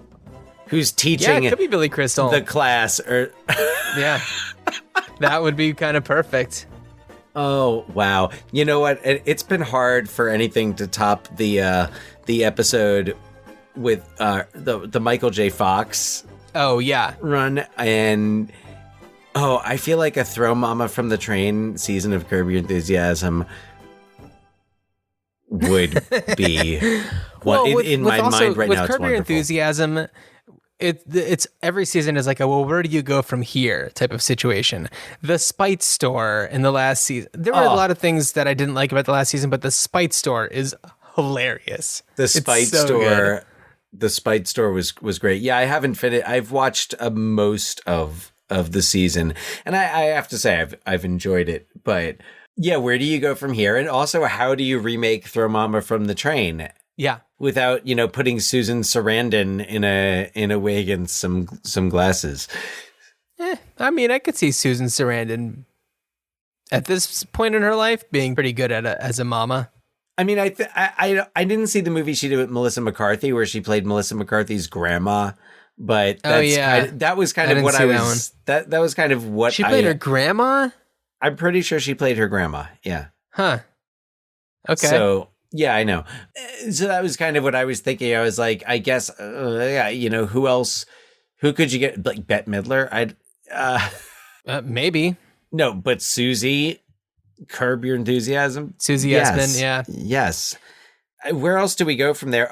who's teaching? Yeah, it could be Billy Crystal. The class, or yeah, that would be kind of perfect. Oh wow! You know what? It's been hard for anything to top the episode with the Michael J. Fox. Oh yeah, run. And I feel like a Throw Mama from the Train season of Curb Your Enthusiasm would be in my mind right now. With Curb Your Enthusiasm, it's every season is like where do you go from here type of situation. The Spite Store in the last season, there were a lot of things that I didn't like about the last season, but the Spite Store is hilarious. The Spite Store was great. Yeah, I haven't finished. I've watched most of the season, and I have to say I've enjoyed it. But yeah, where do you go from here? And also, how do you remake Throw Mama from the Train? Yeah, without putting Susan Sarandon in a wig and some glasses. I mean, I could see Susan Sarandon at this point in her life being pretty good as a mama. I mean, I didn't see the movie she did with Melissa McCarthy where she played Melissa McCarthy's grandma, but that was kind of what I was. That was kind of what she played her grandma. I'm pretty sure she played her grandma. Yeah. Huh. Okay. So yeah, I know. So that was kind of what I was thinking. I was like, I guess, who else? Who could you get? Like Bette Midler? Maybe. No, but Susie. Curb Your Enthusiasm. Susie Essman, yeah. Yes. Where else do we go from there?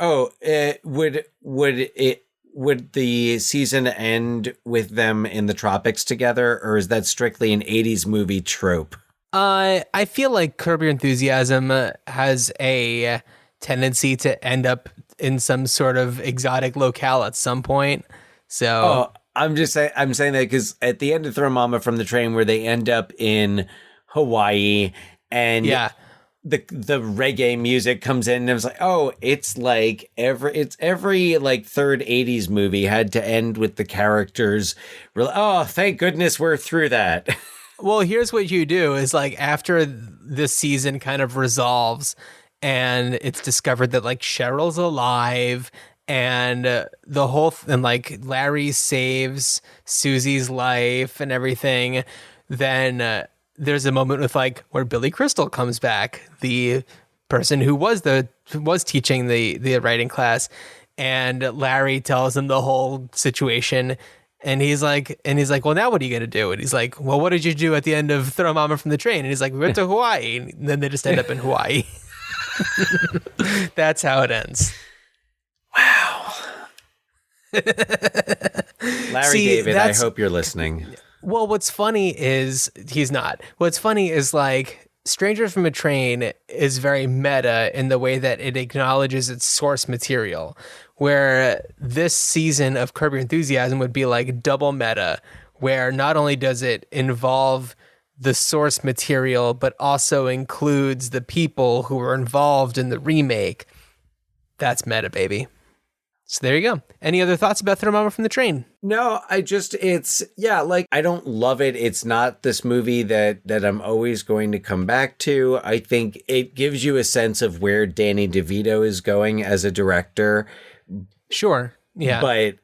Would the season end with them in the tropics together, or is that strictly an 80s movie trope? I feel like Curb Your Enthusiasm has a tendency to end up in some sort of exotic locale at some point. So I'm saying that because at the end of Throw Mama from the Train, where they end up in Hawaii, and the reggae music comes in, and it was like, it's like every like third 80s movie had to end with the characters thank goodness we're through that. Well, here's what you do is like after this season kind of resolves and it's discovered that like Cheryl's alive and the whole and like Larry saves Susie's life and everything, then there's a moment with like where Billy Crystal comes back, the person who was teaching the writing class, and Larry tells him the whole situation, and he's like, well, now what are you gonna do? And he's like, well, what did you do at the end of Throw Mama from the Train? And he's like, we went to Hawaii, and then they just end up in Hawaii. That's how it ends. Wow. Larry David, I hope you're listening. Well, what's funny is he's not. What's funny is like Strangers from a Train is very meta in the way that it acknowledges its source material, where this season of Curb Your Enthusiasm would be like double meta, where not only does it involve the source material, but also includes the people who were involved in the remake. That's meta, baby. So there you go. Any other thoughts about Throw Mama from the Train? No, I don't love it. It's not this movie that I'm always going to come back to. I think it gives you a sense of where Danny DeVito is going as a director. Sure. Yeah. But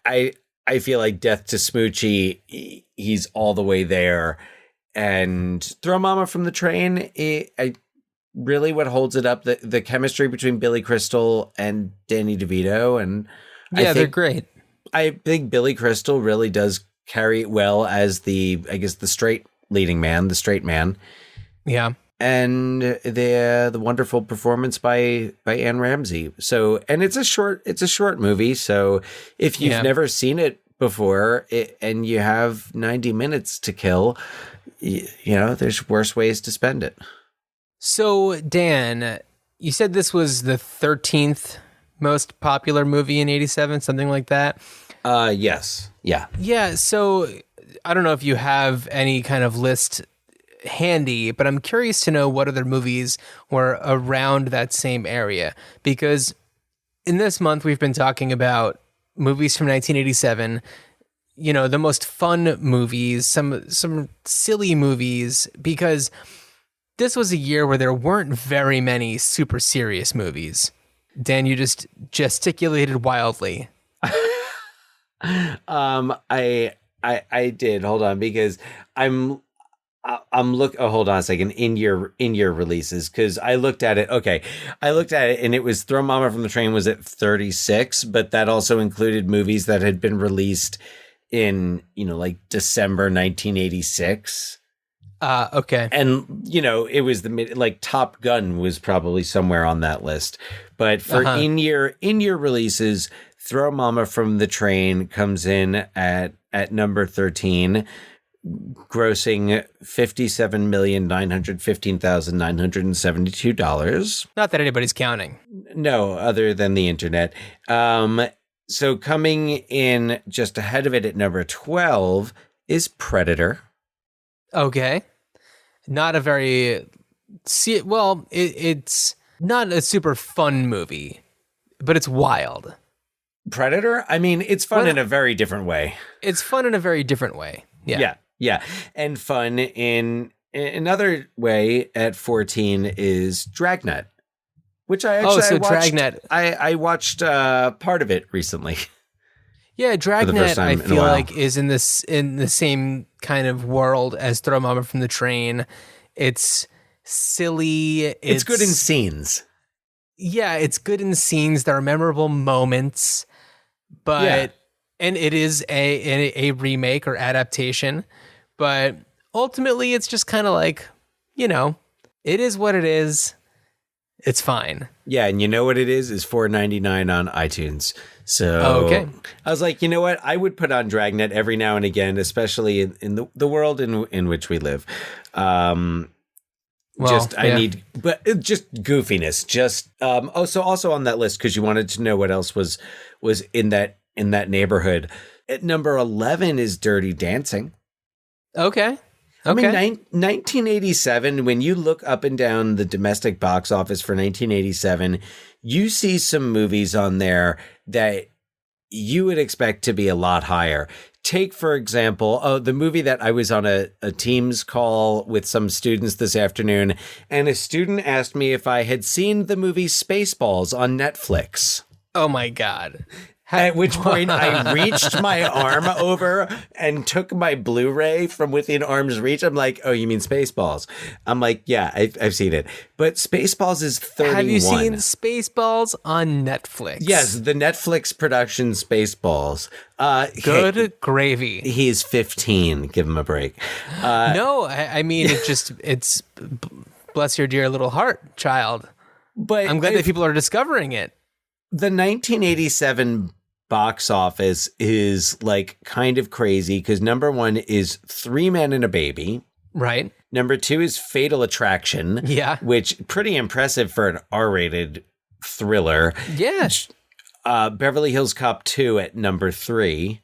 I feel like Death to Smoochie, he's all the way there. And Throw Mama from the Train, really what holds it up, the chemistry between Billy Crystal and Danny DeVito, and they're great. I think Billy Crystal really does carry it well as the straight leading man, the straight man. Yeah. And the wonderful performance by Anne Ramsey. So, and it's a short movie, so if you've never seen it before and you have 90 minutes to kill, there's worse ways to spend it. So, Dan, you said this was the 13th most popular movie in 87, something like that? Yes. Yeah. Yeah, so I don't know if you have any kind of list handy, but I'm curious to know what other movies were around that same area, because in this month we've been talking about movies from 1987, the most fun movies, some silly movies, because this was a year where there weren't very many super serious movies. Dan, you just gesticulated wildly. I did. Hold on, because I'm hold on a second. In your releases, because I looked at it. Okay, I looked at it, and it was Throw Mama from the Train was at 36, but that also included movies that had been released in like December 1986. Okay. And it was like Top Gun was probably somewhere on that list, but for in your releases, Throw Mama from the Train comes in at number 13, grossing $57,915,972. Not that anybody's counting. No, other than the internet. So coming in just ahead of it at number 12 is Predator. Okay. Not a very... it's not a super fun movie, but it's wild. Predator? I mean, it's fun in a very different way. It's fun in a very different way. Yeah. Yeah. And fun in another way at 14 is Dragnet, which I watched. Dragnet. I watched part of it recently. Yeah, Dragnet, I feel like, is in the same kind of world as Throw Mama from the Train. It's silly. It's good in scenes. Yeah, it's good in scenes. There are memorable moments, but and it is a remake or adaptation. But ultimately, it's just kind of like, it is what it is. It's fine. Yeah, and you know what it is $4.99 on iTunes. So okay. I was like, you know what? I would put on Dragnet every now and again, especially in the world in which we live. I need, but just goofiness. Just so also on that list, because you wanted to know what else was in that neighborhood. At number 11 is Dirty Dancing. Okay. I mean, 1987, when you look up and down the domestic box office for 1987, you see some movies on there that you would expect to be a lot higher. Take, for example, the movie that I was on a Teams call with some students this afternoon, and a student asked me if I had seen the movie Spaceballs on Netflix. Oh, my God. At which point I reached my arm over and took my Blu-ray from within arm's reach. I'm like, oh, you mean Spaceballs? I'm like, yeah, I've seen it. But Spaceballs is 31. Have you seen Spaceballs on Netflix? Yes, the Netflix production Spaceballs. Good gravy. He's 15. Give him a break. No, I mean, it's bless your dear little heart, child. But I'm glad that people are discovering it. The 1987 box office is like kind of crazy because number 1 is 3 Men and a Baby. Right. Number 2 is Fatal Attraction. Yeah. Which pretty impressive for an R-rated thriller. Yeah. Beverly Hills Cop 2 at number 3.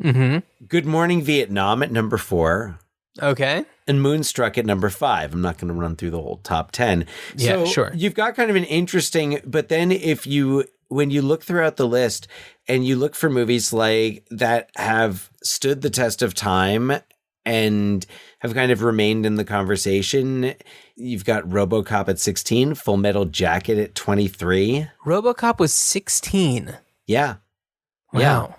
Mm-hmm. Good Morning Vietnam at number 4. Okay. And Moonstruck at number 5. I'm not going to run through the whole top 10. Yeah, so sure. You've got kind of an interesting, but then when you look throughout the list and you look for movies like that have stood the test of time and have kind of remained in the conversation, you've got RoboCop at 16, Full Metal Jacket at 23. RoboCop was 16. Yeah. Wow. Yeah.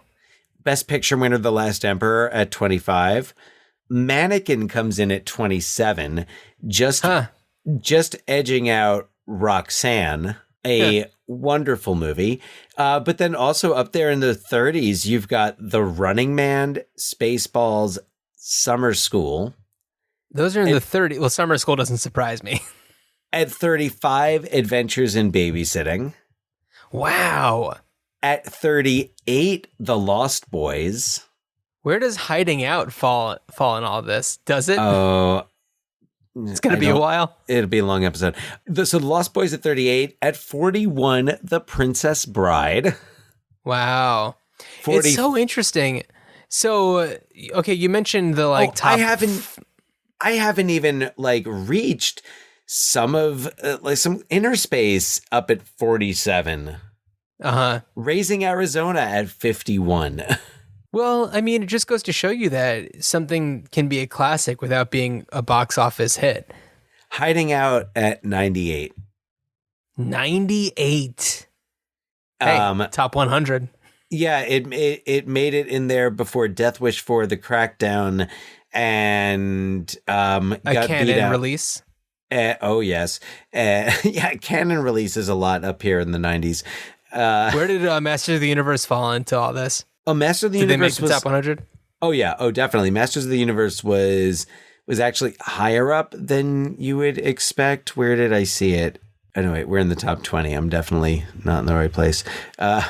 Best Picture winner, The Last Emperor at 25. Mannequin comes in at 27, just edging out Roxanne, a wonderful movie. But then also up there in the 30s, you've got The Running Man, Spaceballs, Summer School. Those are in the 30s. Well, Summer School doesn't surprise me. At 35, Adventures in Babysitting. Wow. At 38, The Lost Boys. Where does Hiding Out fall in all this? Does it? Oh, it's going to be a while. It'll be a long episode. So The Lost Boys at 38. At 41, The Princess Bride. Wow. It's so interesting. So, okay, you mentioned the top. I haven't even like reached some of like some inner space up at 47. Raising Arizona at 51. Well, I mean, it just goes to show you that something can be a classic without being a box office hit. Hiding Out at 98. 98. Hey, top 100. Yeah, it made it in there before Death Wish 4, The Crackdown, and a got canon beat out. release. Oh yes, yeah, canon releases a lot up here in the 90s. Where did Masters of the Universe fall into all this? Oh, Masters of the Did Universe they make the top 100? Oh yeah, oh definitely. Masters of the Universe was actually higher up than you would expect. Where did I see it? Oh no, wait, we're in the top 20. I'm definitely not in the right place. Yeah.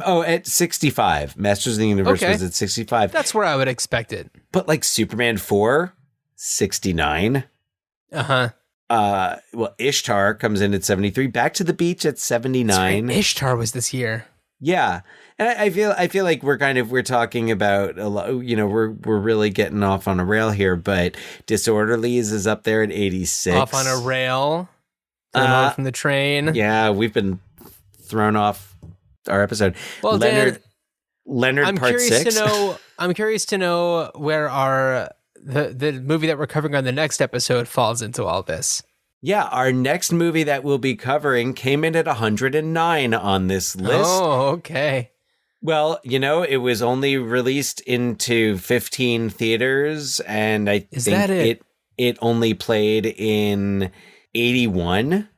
Oh, at 65. Masters of the Universe was at 65. That's where I would expect it. But like Superman 4, 69. Well, Ishtar comes in at 73. Back to the Beach at 79. Right. Ishtar was this year. Yeah. And I feel like we're talking about a lot, you know, we're really getting off on a rail here, but Disorderlies is up there at 86. Off on a rail. Thrown from the train. Yeah, we've been thrown off our episode. Well, Leonard I'm part curious 6. I'm curious to know where the movie that we're covering on the next episode falls into all this. Yeah, our next movie that we'll be covering came in at 109 on this list. Oh, okay. Well, you know, it was only released into 15 theaters, and I think it only played in 81.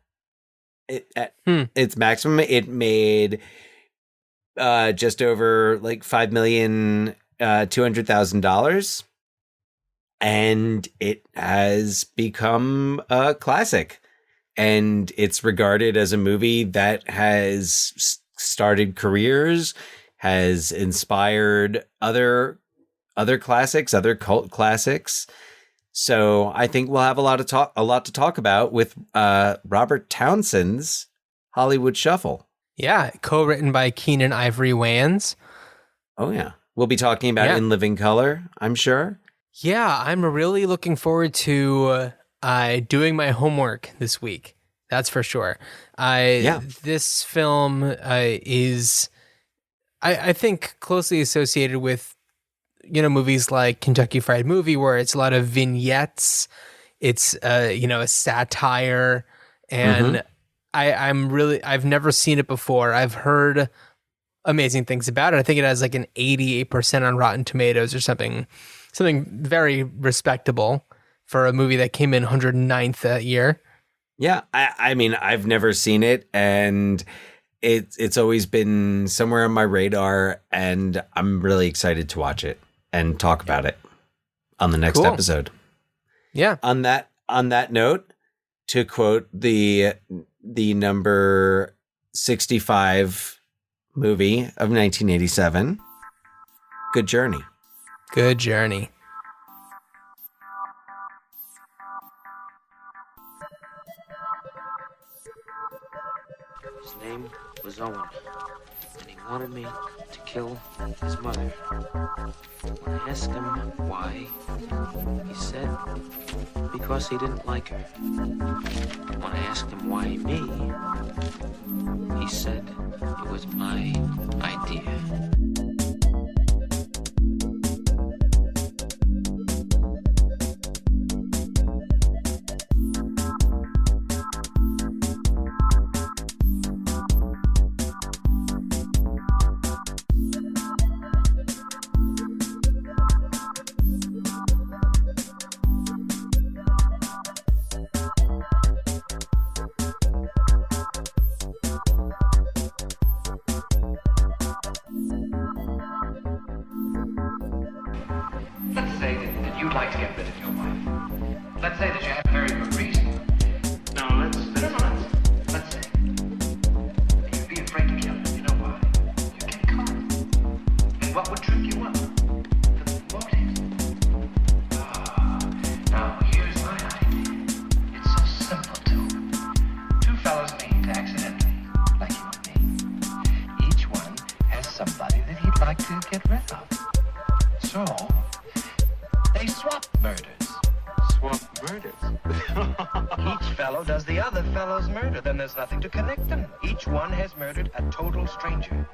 Its maximum, it made just over like $5,200,000, and it has become a classic. And it's regarded as a movie that has started careers, has inspired other classics, other cult classics. So I think we'll have a lot to talk about with Robert Townsend's Hollywood Shuffle. Yeah, co-written by Keenan Ivory Wayans. Oh yeah, we'll be talking about In Living Color, I'm sure. Yeah, I'm really looking forward to doing my homework this week. That's for sure. This film is, I think, closely associated with, you know, movies like Kentucky Fried Movie, where it's a lot of vignettes. It's you know, a satire, and I've never seen it before. I've heard amazing things about it. I think it has like an 88% on Rotten Tomatoes or something very respectable for a movie that came in 109th that year. Yeah, I mean, I've never seen it, and it's always been somewhere on my radar, and I'm really excited to watch it and talk about it on the next episode. Yeah. On that note, to quote the number 65 movie of 1987, good journey. Good journey. His name was Owen, and he wanted me to kill his mother. When I asked him why, he said because he didn't like her. When I asked him why me, he said it was my idea. Let's say that you'd like to get rid of your wife. Let's say that you have a very good reason. Let's say that you'd be afraid to kill her. You know why? You get caught. And what would trip you up? The motive. Now here's my idea. It's so simple too. Two fellows meet accidentally, like you and me. Each one has somebody that he'd like to get rid of. So they swap murders. murders. Each fellow does the other fellow's murder. Then there's nothing to connect them. Each one has murdered a total stranger.